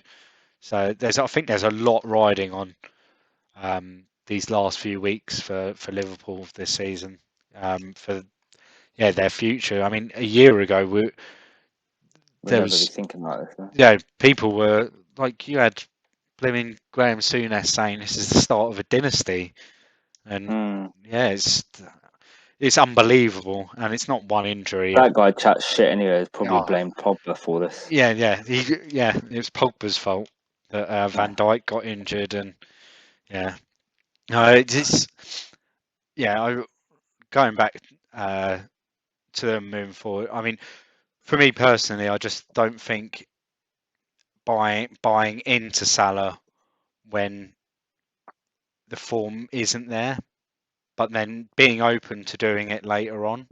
So I think there's a lot riding on these last few weeks for Liverpool this season, for their future. I mean, a year ago, We'll there never be was thinking like this. No? people were like, you had blimmin' Graham Souness saying this is the start of a dynasty, and Mm. yeah, it's unbelievable, and it's not one injury. That guy chats shit anyway. Has probably Oh, blamed Pogba for this. it was Pogba's fault that Yeah. Van Dijk got injured, and yeah, no, it's going back to them moving forward. I mean, for me personally, I just don't think buying into Salah when the form isn't there, but then being open to doing it later on.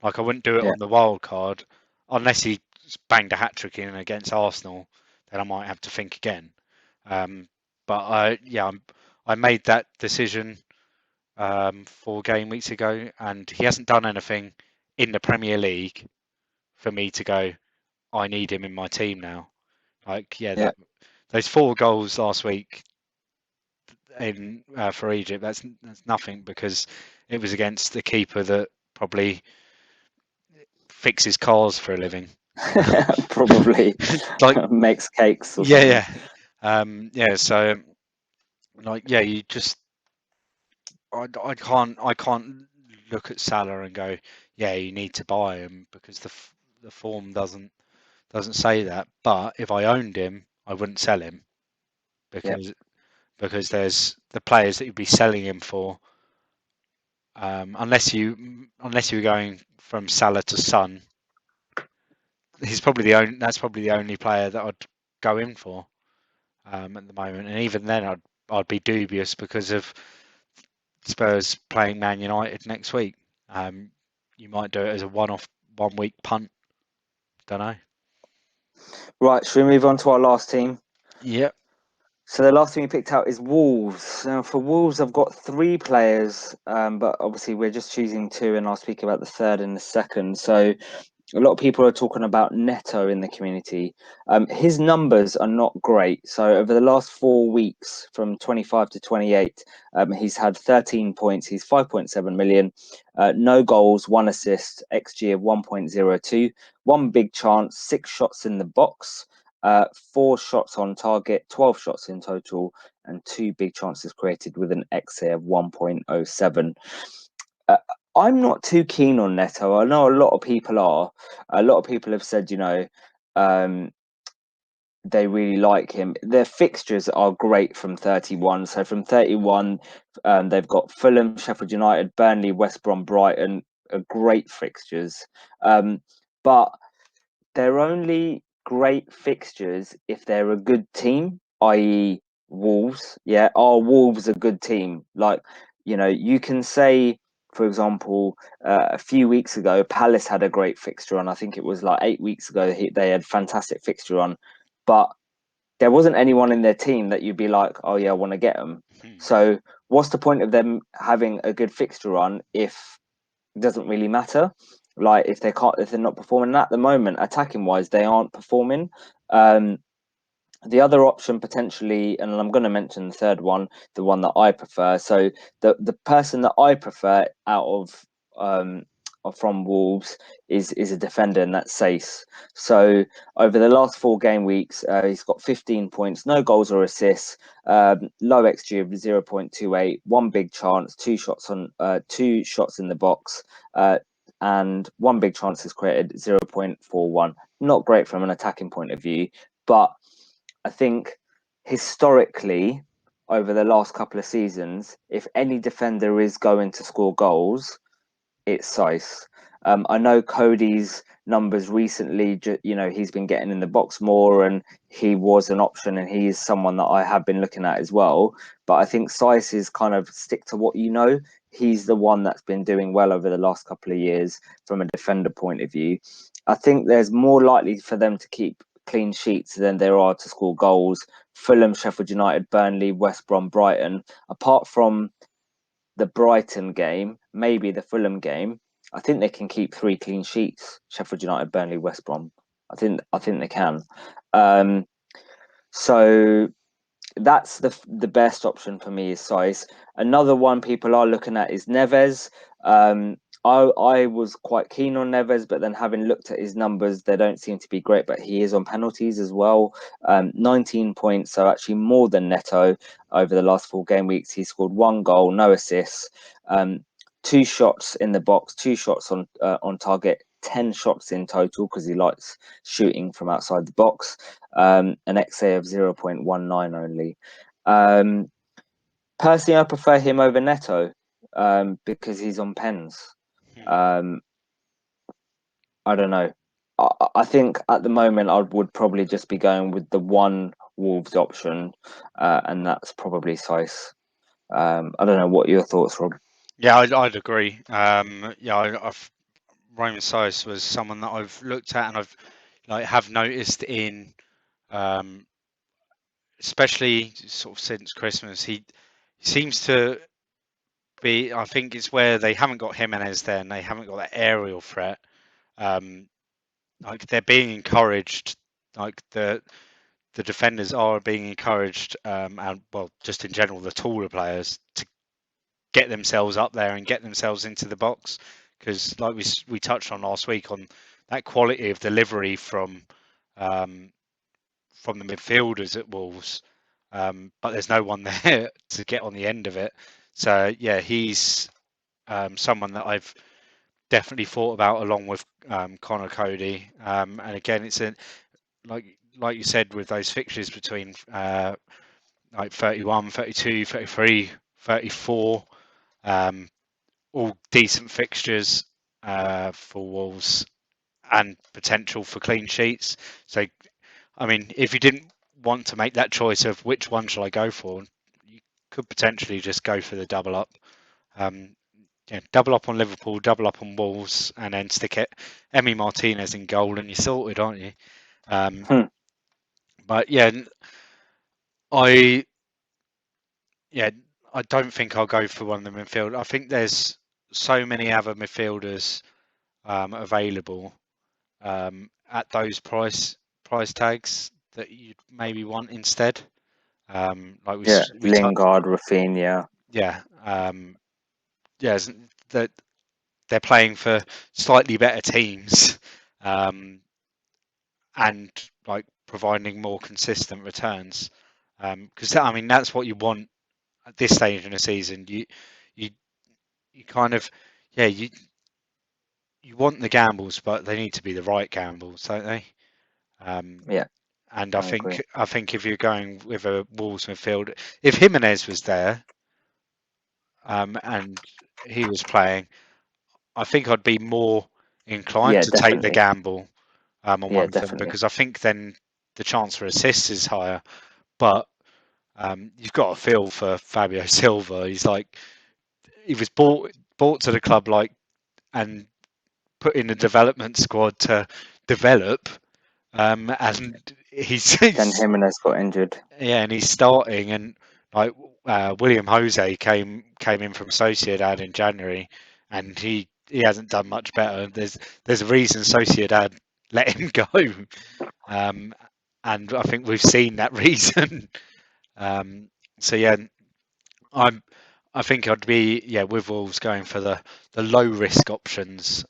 Like, I wouldn't do it Yeah. on the wild card unless he banged a hat trick in against Arsenal. Then I might have to think again. But I made that decision 4 game weeks ago, and he hasn't done anything in the Premier League for me to go, I need him in my team now. Like, Yeah. those 4 goals last week in for Egypt, that's nothing, because it was against the keeper that probably fixes cars for a living. Probably Like, makes cakes or yeah, something. yeah. So, like, yeah, you just, I can't look at Salah and go, yeah, you need to buy him, because the form doesn't say that. But if I owned him, I wouldn't sell him, Yeah. because there's the players that you'd be selling him for. Unless you were going from Salah to Son, that's probably the only player that I'd go in for at the moment. And even then, I'd be dubious because of Spurs playing Man United next week. You might do it as a one-off, 1 week punt. Don't know. Right. Should we move on to our last team? Yep. So the last thing we picked out is Wolves. Now for Wolves, I've got three players, but obviously we're just choosing two, and I'll speak about the third in a second. So a lot of people are talking about Neto in the community. His numbers are not great. So over the last 4 weeks, from 25 to 28, he's had 13 points. He's 5.7 million, no goals, one assist, XG of 1.02, one big chance, 6 shots in the box, 4 shots on target, 12 shots in total, and 2 big chances created with an XA of 1.07. I'm not too keen on Neto. I know a lot of people are. A lot of people have said, um, they really like him. Their fixtures are great from 31. So from 31, they've got Fulham, Sheffield United, Burnley, West Brom, Brighton, great fixtures. But they're only great fixtures if they're a good team, i.e., Wolves. Yeah, are Wolves a good team? Like, you can say, for example, a few weeks ago, Palace had a great fixture on. I think it was like 8 weeks ago. They had fantastic fixture on, but there wasn't anyone in their team that you'd be like, oh yeah, I want to get them. So what's the point of them having a good fixture on if it doesn't really matter? Like if they're not performing at the moment, attacking wise, they aren't performing. The other option potentially, and I'm going to mention the third one, the one that I prefer. So the person that I prefer out um, from Wolves is a defender, and that's Sace. So over the last 4 game weeks, he's got 15 points, no goals or assists, low XG of 0.28, one big chance, 2 shots in the box, and one big chance is created, 0.41. Not great from an attacking point of view, but I think historically, over the last couple of seasons, if any defender is going to score goals, it's Sice. I know Cody's numbers recently, he's been getting in the box more, and he was an option, and he is someone that I have been looking at as well. But I think Sice is kind of stick to what you know. He's the one that's been doing well over the last couple of years from a defender point of view. I think there's more likely for them to keep clean sheets than there are to score goals. Fulham, Sheffield United, Burnley, West Brom, Brighton. Apart from the Brighton game, maybe the Fulham game, I think they can keep 3 clean sheets. Sheffield United, Burnley, West Brom. I think they can. So that's the best option for me is Size. Another one people are looking at is Neves. I was quite keen on Neves, but then having looked at his numbers, they don't seem to be great. But he is on penalties as well. 19 points, so actually more than Neto over the last 4 game weeks. He scored 1 goal, no assists, 2 shots in the box, 2 shots on target, 10 shots in total because he likes shooting from outside the box. An XA of 0.19 only. Personally, I prefer him over Neto because he's on pens. Um, I don't know. I think at the moment I would probably just be going with the one Wolves option, and that's probably Sice. I don't know what your thoughts, Rob. Yeah, I'd agree. I've Roman Sias was someone that I've looked at, and I've have noticed in, um, especially sort of since Christmas, he seems to be. I think it's where they haven't got Jimenez there, and they haven't got that aerial threat. Like they're being encouraged, like the defenders are being encouraged, and well, just in general, the taller players to get themselves up there and get themselves into the box, because like we touched on last week on that quality of delivery from the midfielders at Wolves, but there's no one there to get on the end of it. So yeah, he's someone that I've definitely thought about along with Connor Cody. And again, it's like you said with those fixtures between like 31, 32, 33, 34, all decent fixtures for Wolves and potential for clean sheets. So, I mean, if you didn't want to make that choice of which one shall I go for, you could potentially just go for the double up. Yeah, double up on Liverpool, double up on Wolves, and then stick it Emi Martinez in goal, and you're sorted, aren't you? Hmm. But yeah, I yeah, I don't think I'll go for one of the midfield. I think there's so many other midfielders available at those price tags that you'd maybe want instead. Like Yeah, we touched, Lingard, Rafinha. yeah, yeah, that they're playing for slightly better teams, and like providing more consistent returns. Because I mean that's what you want at this stage in the season. You you kind of yeah you want the gambles, but they need to be the right gambles, don't they? Um, Yeah, and I agree. I think if you're going with a Wolves midfield, if Jimenez was there and he was playing, I think I'd be more inclined Yeah, to take the definitely. gamble on Yeah, one of them, definitely. because I think then the chance for assists is higher. But you've got a feel for Fabio Silva. He was bought to the club and put in a development squad to develop, and Then he's Jimenez got injured. yeah, and he's starting, and like William Jose came in from Sociedad in January, and he hasn't done much better. There's a reason Sociedad let him go, um, and I think we've seen that reason. So yeah, I'm I think I'd be with Wolves going for the low risk options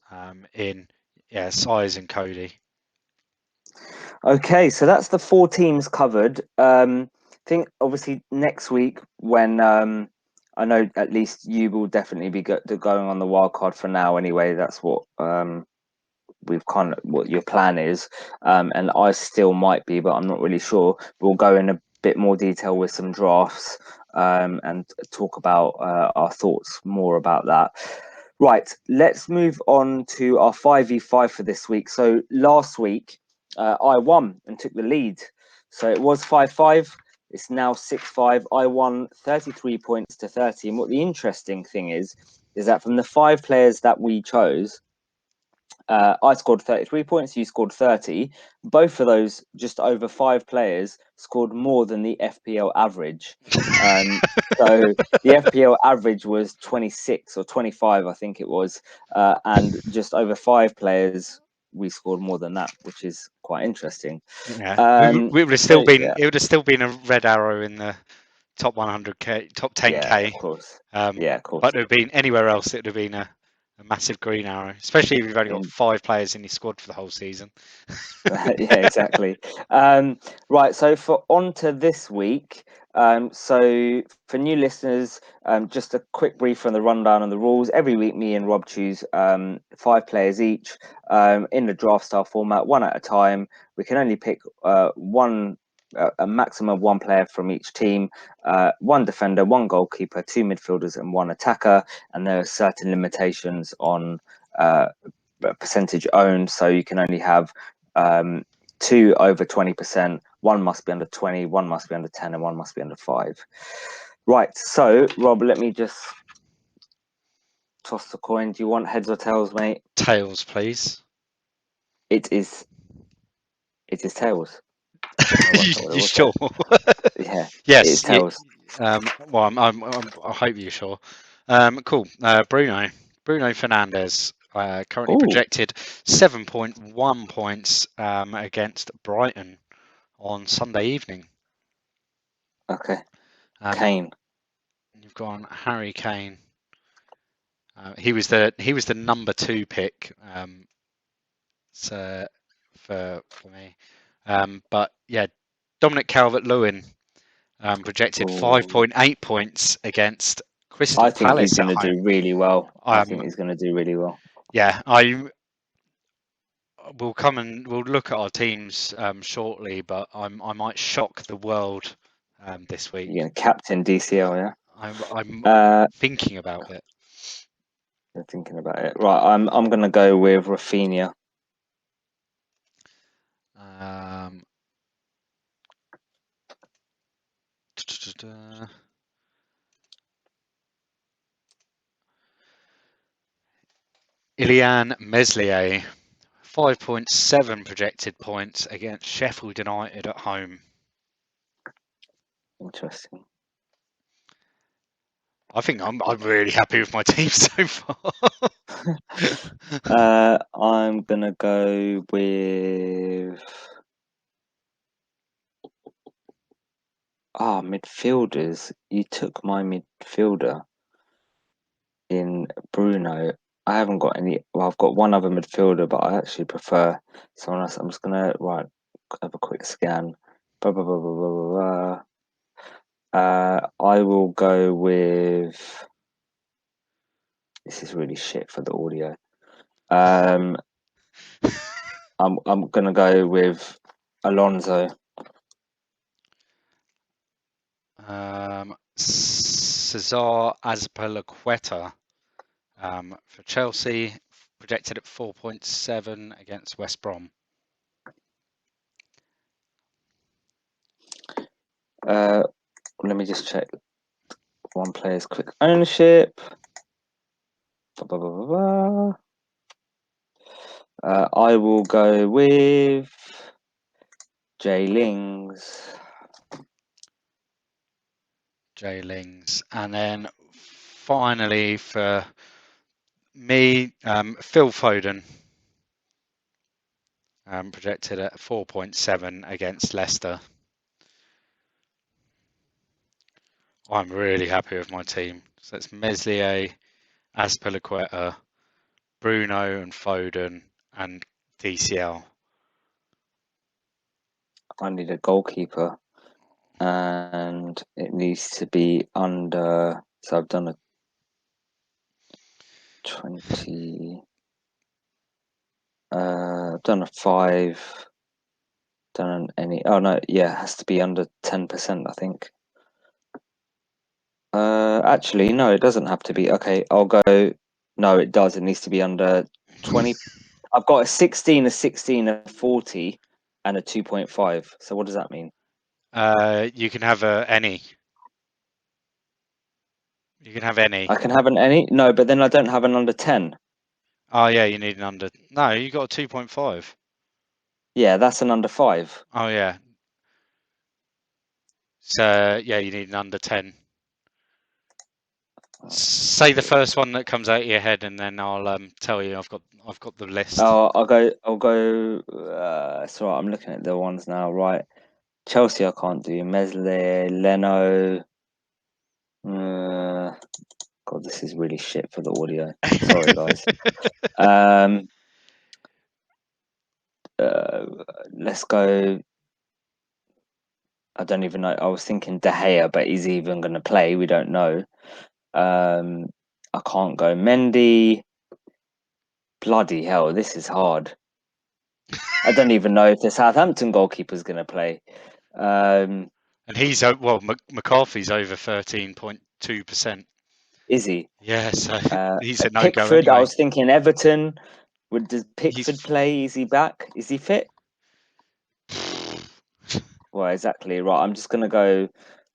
in Size and Cody. Okay, so that's the four teams covered. I think obviously next week when I know at least you will definitely be going on the wild card for now anyway. That's what we've kind of what your plan is, and I still might be, but I'm not really sure. We'll go in a bit more detail with some drafts and talk about our thoughts more about that. Right, let's move on to our 5v5 for this week. So last week, I won and took the lead. So it was 5-5. It's now 6-5. I won 33 points to 30. And what the interesting thing is that from the 5 players that we chose, I scored 33 points, you scored 30. Both of those, just over 5 players, scored more than the FPL average. So the FPL average was 26 or 25, I think it was. And just over 5 players, we scored more than that, which is quite interesting. Yeah, we would have still So, been. yeah, It would have still been a red arrow in the top 100k, top yeah, of 10k. course. Yeah, of But course. it would have been anywhere else. It would have been a massive green arrow, especially if you've only got In 5 players in your squad for the whole season. yeah, exactly. Right, so for on to this week. So for new listeners, just a quick brief on the rundown on the rules. Every week, me and Rob choose 5 players each in the draft style format, one at a time. We can only pick one. A maximum of 1 player from each team, 1 defender, 1 goalkeeper, 2 midfielders, and 1 attacker. And there are certain limitations on percentage owned, so you can only have 2 over 20%. 1 must be under 20, 1 must be under 10, and 1 must be under 5. Right. So, Rob, let me just toss the coin. Do you want heads or tails, mate? Tails, please. It is. It is tails. I worked out what it You was sure? there. Yeah, it is Yes. tails. Well, I hope you're sure. Cool. Bruno Fernandes, currently Oh, projected 7.1 points against Brighton on Sunday evening. Okay. Kane. You've gone Harry Kane. He was the number 2 pick. So for me, but yeah, Dominic Calvert-Lewin projected 5.8 points against Crystal I think he's Palace going at to do home. really well. I think he's going to do really well. Yeah, we'll look at our teams shortly, but I might shock the world this week. You're going to captain DCL, yeah? I'm thinking about it. You're thinking about it, right? I'm going to go with Rafinha. Ilian Meslier, 5.7 projected points against Sheffield United at home. Interesting. I think I'm really happy with my team so far. I'm going to go with midfielders. You took my midfielder in Bruno. I haven't got any. Well, I've got one other midfielder, but I actually prefer someone else. I'm just gonna have a quick scan. Blah, blah, blah, blah, blah, blah, blah. I will go with. This is really shit for the audio. I'm gonna go with Alonso. Cesar Azpilicueta for Chelsea, projected at 4.7 against West Brom. Let me just check one player's quick ownership. Blah, blah, blah, blah, blah. I will go with Jay Lings. And then finally for me, Phil Foden, projected at 4.7 against Leicester. I'm really happy with my team. So it's Meslier, Azpilicueta, Bruno and Foden and DCL. I need a goalkeeper, and it needs to be under. So I've done a 20. I've done a 5. Done any? Oh no, yeah, it has to be under 10%. I think. Actually, no, it doesn't have to be. Okay, I'll go. No, it does. It needs to be under 20. I've got a 16, a 16, a 40, and a 2.5. So what does that mean? You can have any. You can have any. I can have an any? No, but then I don't have an under 10. Oh yeah, you need an under. No, you got a 2.5. Yeah, that's an under 5. Oh yeah. So yeah, you need an under 10. Say the first one that comes out of your head, and then I'll tell you. I've got the list. Oh, I'll go. So I'm looking at the ones now. Right, Chelsea, I can't do. Mesle, Leno. God, this is really shit for the audio. Sorry, guys. Let's go. I don't even know. I was thinking De Gea, but he's even going to play. We don't know. I can't go Mendy. Bloody hell, this is hard. I don't even know if the Southampton goalkeeper is going to play. And he's McCarthy's over 13.2%. Is he? Yeah, so he's a no go Pickford. anyway. I was thinking Everton. Does Pickford play? Is he back? Is he fit? Well, exactly right. I'm just going to go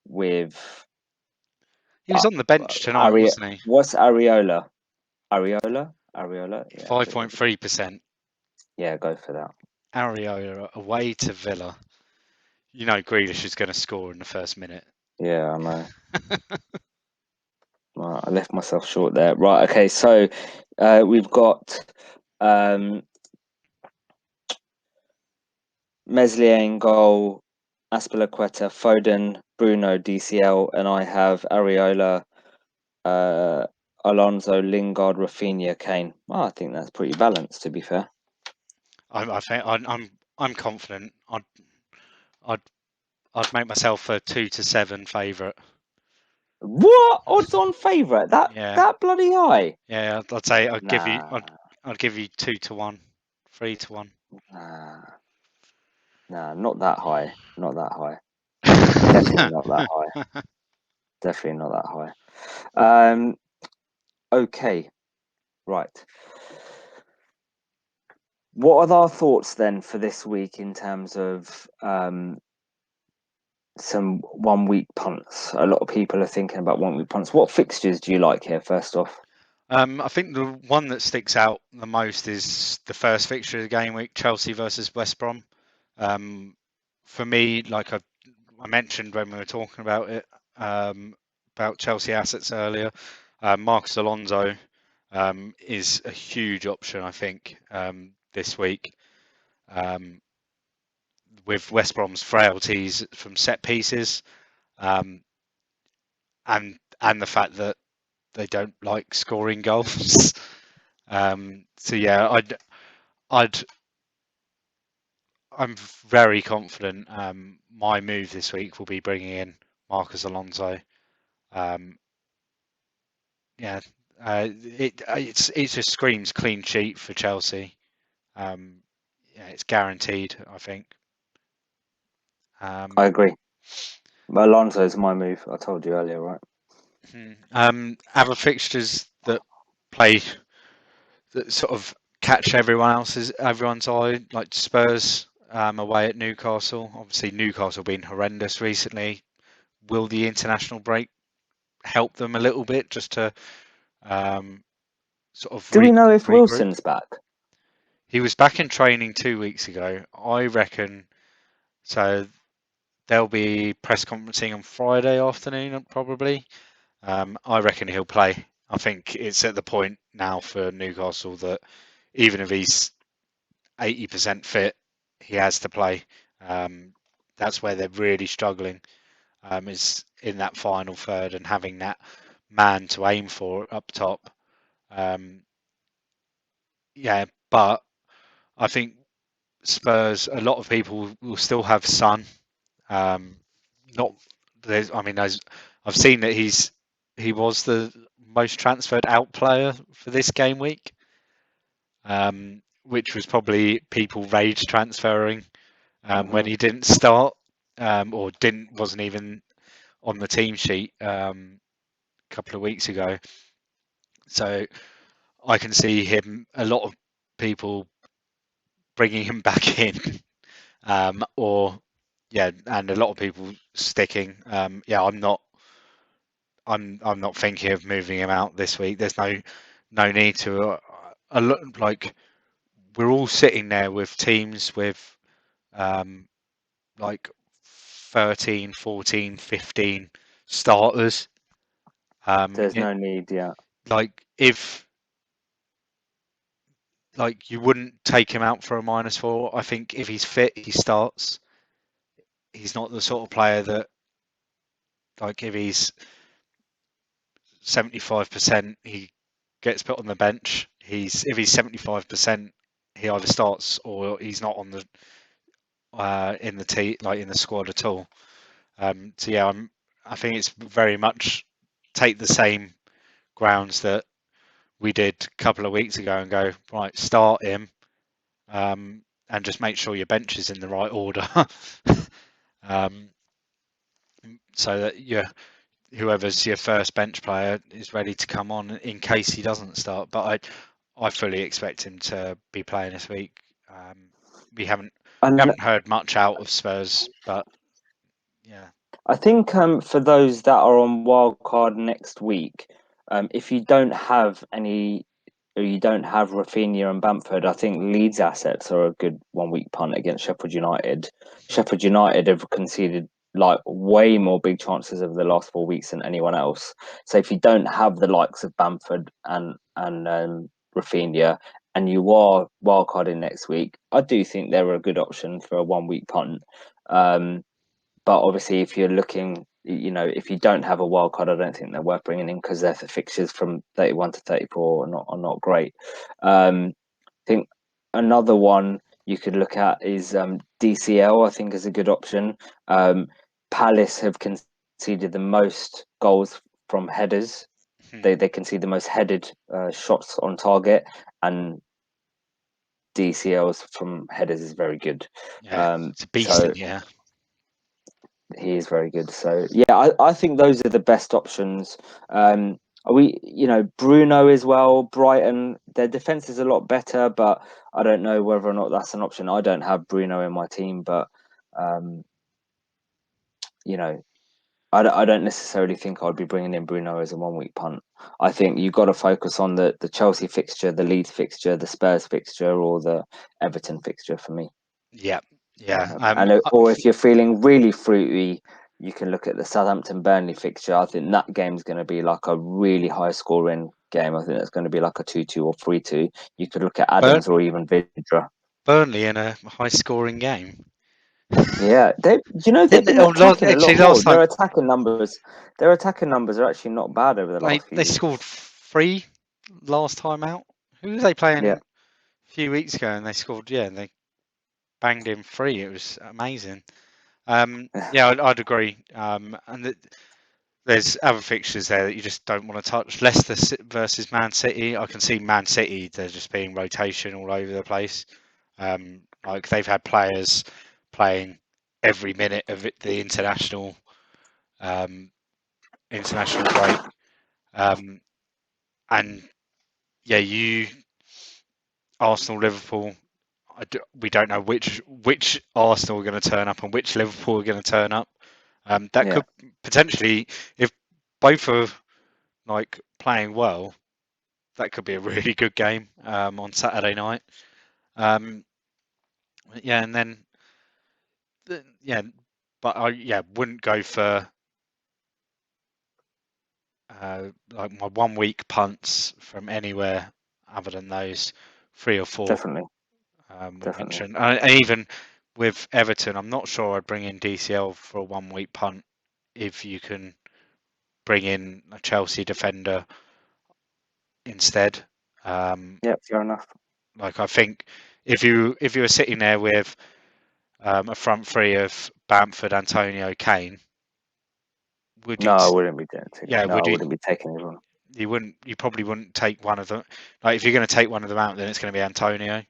with. He was on the bench tonight, wasn't he? What's Areola? Areola? Yeah, 5.3%. Yeah, go for that. Areola away to Villa. You know Grealish is going to score in the first minute. Yeah, I know. Right, I left myself short there. Right, okay, so we've got Meslier in goal, Aspilicueta, Foden, Bruno, DCL, and I have Areola, Alonso, Lingard, Rafinha, Kane. Well, I think that's pretty balanced, to be fair. I think I'm confident. I'd I'd make myself a 2-7 favourite. What odds on favourite? Yeah, That bloody high? yeah. I'd say Nah, I'd give you 2-1, 3-1. nah, nah, not that high. Not that high. Definitely not that high. Definitely not that high. Okay, right. What are our thoughts then for this week in terms of some 1 week punts? A lot of people are thinking about 1 week punts. What fixtures do you like here, first off? I think the one that sticks out the most is the first fixture of the game week, Chelsea versus West Brom. For me, like I mentioned when we were talking about it, about Chelsea assets earlier, Marcus Alonso is a huge option, I think, this week. With West Brom's frailties from set pieces, um, and the fact that they don't like scoring goals. So yeah, I'd I'm very confident. My move this week will be bringing in Marcus Alonso. Um, yeah, it just screams clean sheet for Chelsea. Yeah, it's guaranteed, I think. I agree. Alonso is my move. I told you earlier, right? Other fixtures that play that sort of catch everyone's eye, like Spurs away at Newcastle. Obviously, Newcastle been horrendous recently. Will the international break help them a little bit just to sort of Do we know if regroup? Wilson's back? He was back in training 2 weeks ago. I reckon so. There'll be press conferencing on Friday afternoon, probably. I reckon he'll play. I think it's at the point now for Newcastle that even if he's 80% fit, he has to play. That's where they're really struggling, is in that final third and having that man to aim for up top. Yeah, but I think Spurs, a lot of people will still have Son. Not there's, I mean, I've seen that he was the most transferred out player for this game week, which was probably people rage transferring when he didn't start or wasn't even on the team sheet a couple of weeks ago. So I can see him, a lot of people bringing him back in, or yeah, and a lot of people sticking. Yeah, I'm not thinking of moving him out this week. There's no need to. Like we're all sitting there with teams with like 13, 14, 15 starters. There's no need, yeah. Like if like you wouldn't take him out for a -4. I think if he's fit, he starts. He's not the sort of player that like if he's 75%, he gets put on the bench. If he's 75%, he either starts or he's not on the in the like in the squad at all. So yeah, I think it's very much take the same grounds that we did a couple of weeks ago and go right, start him, and just make sure your bench is in the right order, um, so that whoever's your first bench player is ready to come on in case he doesn't start. But I fully expect him to be playing this week. We haven't And heard much out of Spurs, but yeah. I think for those that are on wildcard next week, if you don't have any, or you don't have Rafinha and Bamford, I think Leeds assets are a good 1 week punt against Sheffield United. Sheffield United have conceded like way more big chances over the last 4 weeks than anyone else. So if you don't have the likes of Bamford and Rafinha, and you are wildcarding next week, I do think they're a good option for a 1 week punt. But obviously, if you're looking, if you don't have a wild card, I don't think they're worth bringing in because their fixtures from 31 to 34 are not great. I think another one you could look at is DCL. I think is a good option. Palace have conceded the most goals from headers. They concede the most headed shots on target, and DCLs from headers is very good. Yeah, it's a beast So in here. he is very good. So yeah, I think those are the best options. Bruno as well, Brighton, their defense is a lot better, but I don't know whether or not that's an option. I don't have Bruno in my team, but um, you know, I don't necessarily think I'd be bringing in Bruno as a 1 week punt. I think you've got to focus on the Chelsea fixture, the Leeds fixture, the Spurs fixture, or the Everton fixture for me. Yeah, yeah. Or if you're feeling really fruity, you can look at the Southampton Burnley fixture. I think that game's going to be like a really high scoring game. I think it's going to be like a 2-2 or 3-2. You could look at Burn, Adams or even Vidra. Burnley in a high-scoring game. Yeah, they've been attacking a lot Actually, more. last Their time attacking numbers are actually not bad over the last few they scored weeks. 3 last time out. Who were they playing Yeah, a few weeks ago? And they scored, and they banged in 3. It was amazing. Yeah, I'd agree. And there's other fixtures there that you just don't want to touch. Leicester versus Man City. I can see Man City. They're just being rotation all over the place. Like they've had players playing every minute of the international break. And yeah, Arsenal, Liverpool. We don't know which Arsenal are going to turn up and which Liverpool are going to turn up. That yeah, could potentially, if both are like playing well, that could be a really good game on Saturday night. Yeah, and then yeah, but I wouldn't go for like my 1 week punts from anywhere other than those 3 or 4 definitely, we definitely. mentioned. And even with Everton, I'm not sure I'd bring in DCL for a 1 week punt if you can bring in a Chelsea defender instead. Yeah, fair enough. Like I think if you were sitting there with a front three of Bamford, Antonio, Kane, would No, you? I wouldn't be doing it. Yeah, No, I would you? wouldn't be taking anyone. You wouldn't. You probably wouldn't take one of them. Like if you're going to take one of them out, then it's going to be Antonio.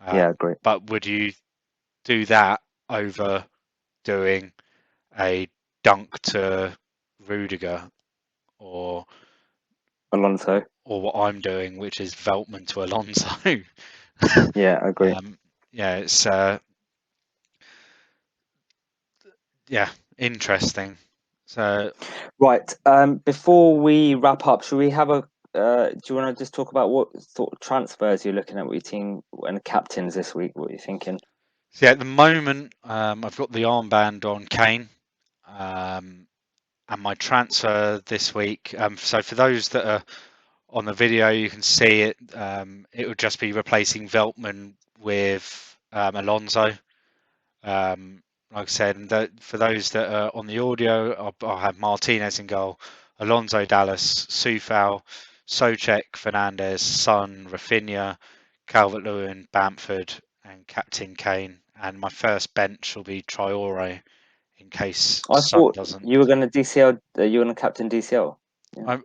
Yeah, great. But would you do that over doing a dunk to Rudiger or Alonso. what I'm doing, which is Veltman to Alonso? Yeah, I agree. Yeah, it's yeah, interesting. So Right. Before we wrap up, should we have a? Do you want to just talk about what sort of transfers you're looking at with your team and captains this week? What you're thinking? yeah, at the moment, I've got the armband on Kane, and my transfer this week. So for those that are on the video, you can see it. It would just be replacing Veltman with Alonso. Like I said, and for those that are on the audio, I'll have Martinez in goal, Alonso, Dallas, Soufal, Soucek, Fernandez, Son, Rafinha, Calvert-Lewin, Bamford, and Captain Kane. And my first bench will be Traore in case I Son thought doesn't. you were going to DCL. You were going to captain DCL. Yeah.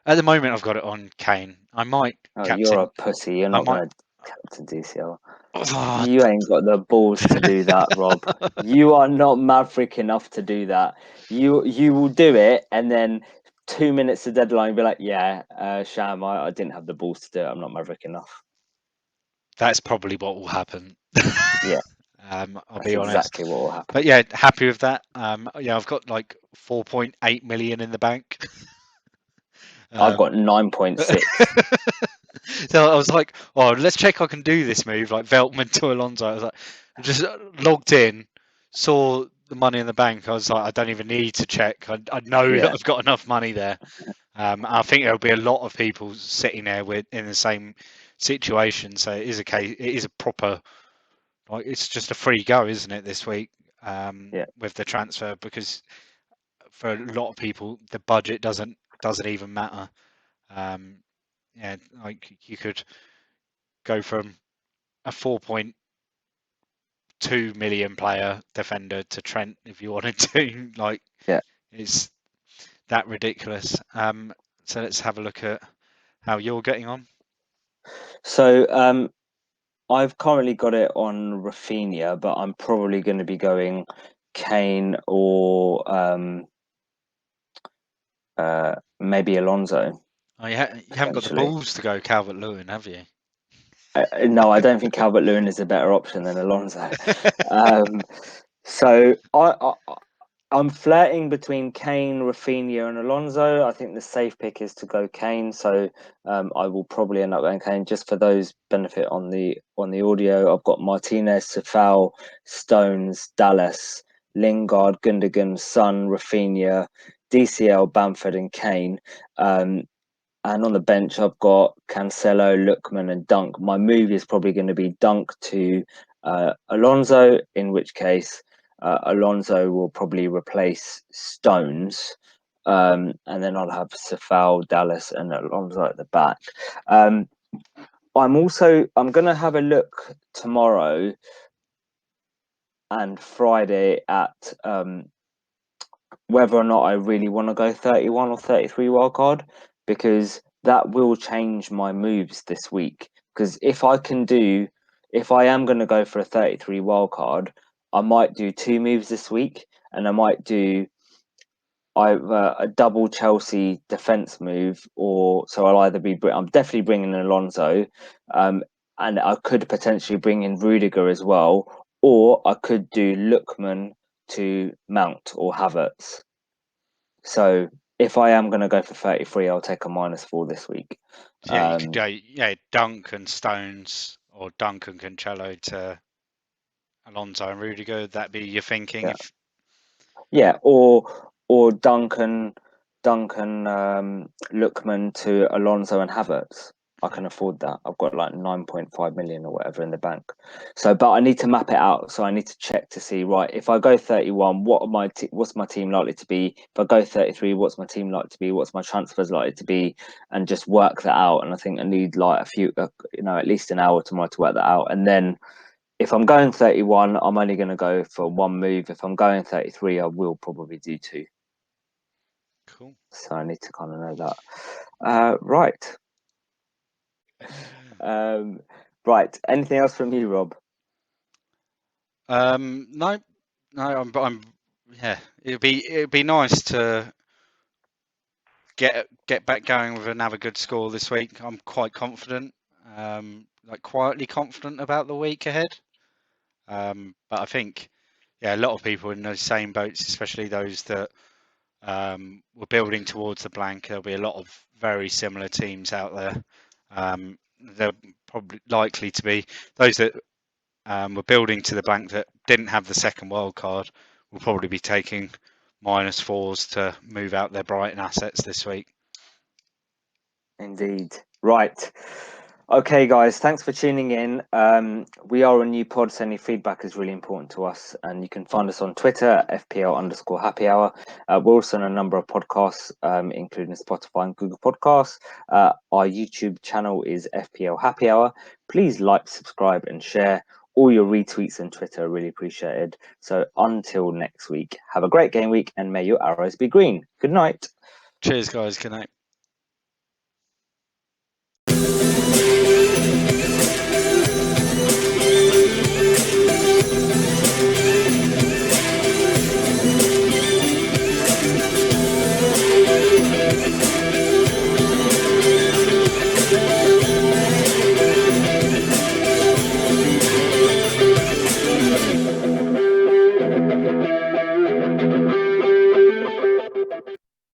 At the moment, I've got it on Kane. I might Oh, you're a captain. pussy. You're I not might. going to captain DCL. Oh, You ain't got the balls to do that, Rob. You are not maverick enough to do that. You will do it, and then 2 minutes to deadline, you'll be like, "Yeah, Sham, I didn't have the balls to do it. I'm not maverick enough." that's probably what will happen. Yeah, I'll that's be honest. exactly what will happen. But yeah, happy with that. Yeah, I've got like 4.8 million in the bank. I've Um, got 9.6. so I was like, oh, let's check I can do this move, like Veltman to Alonso. I was like, I just logged in, saw the money in the bank. I was like, I don't even need to check. I know that Yeah, I've got enough money there. I think there'll be a lot of people sitting there with in the same situation. So it is a case. It is a proper. Like it's just a free go, isn't it? This week. with the transfer, because for a lot of people the budget doesn't even matter. Yeah, like you could go from a 4.2 million player defender to Trent if you wanted to. Like, Yeah. it's that ridiculous. So let's have a look at how you're getting on. So I've currently got it on Rafinha, but I'm probably going to be going Kane or maybe Alonso. Oh, you haven't got the Potentially. balls to go Calvert-Lewin, have you? No, I don't think Calvert-Lewin is a better option than Alonso. So I'm flirting between Kane, Rafinha, and Alonso. I think the safe pick is to go Kane, so I will probably end up going Kane. Just for those benefit on the audio, I've got Martinez, Sefal, Stones, Dallas, Lingard, Gundogan, Son, Rafinha, DCL, Bamford, and Kane. And on the bench, I've got Cancelo, Lookman, and Dunk. My move is probably going to be Dunk to Alonso, in which case Alonso will probably replace Stones. And then I'll have Sefal, Dallas, and Alonso at the back. I'm going to have a look tomorrow and Friday at whether or not I really want to go 31 or 33 wildcard, because that will change my moves this week. Because if I am going to go for a 33 wildcard, I might do two moves this week, and I might do either a double Chelsea defense move, or so I'm definitely bringing in Alonso, and I could potentially bring in Rudiger as well, or I could do Lookman to Mount or Havertz. So if I am going to go for 33, I'll take a -4 this week. Yeah, you could go Dunk and Stones, or Dunk and Cancelo to Alonso and Rudiger. That'd be your thinking. Yeah, If yeah, or Duncan, Lookman to Alonso and Havertz. I can afford that. I've got like 9.5 million or whatever in the bank. So, but I need to map it out. So I need to check to see, right, if I go 31, what's my team likely to be? If I go 33, what's my team likely to be? What's my transfers likely to be? And just work that out. And I think I need like a few, at least an hour tomorrow to work that out. And then if I'm going 31, I'm only going to go for one move. If I'm going 33, I will probably do two. cool. So I need to kind of know that. Right. Right. Anything else from you, Rob? No, I'm yeah. It'd be nice to get back going with another good score this week. I'm quite confident, like quietly confident about the week ahead. But I think, yeah, a lot of people in those same boats, especially those that were building towards the blank. There'll be a lot of very similar teams out there. They're probably likely to be those that were building to the blank that didn't have the second wild card will probably be taking -4s to move out their Brighton assets this week. Indeed. Right. Okay, guys, thanks for tuning in. We are a new pod, so any feedback is really important to us. And you can find us on Twitter, FPL_Happy Hour. We're also on a number of podcasts, including Spotify and Google Podcasts. Our YouTube channel is FPL Happy Hour. Please like, subscribe, and share. All your retweets and Twitter are really appreciated. So until next week, have a great game week, and may your arrows be green. Good night. Cheers, guys. Good night.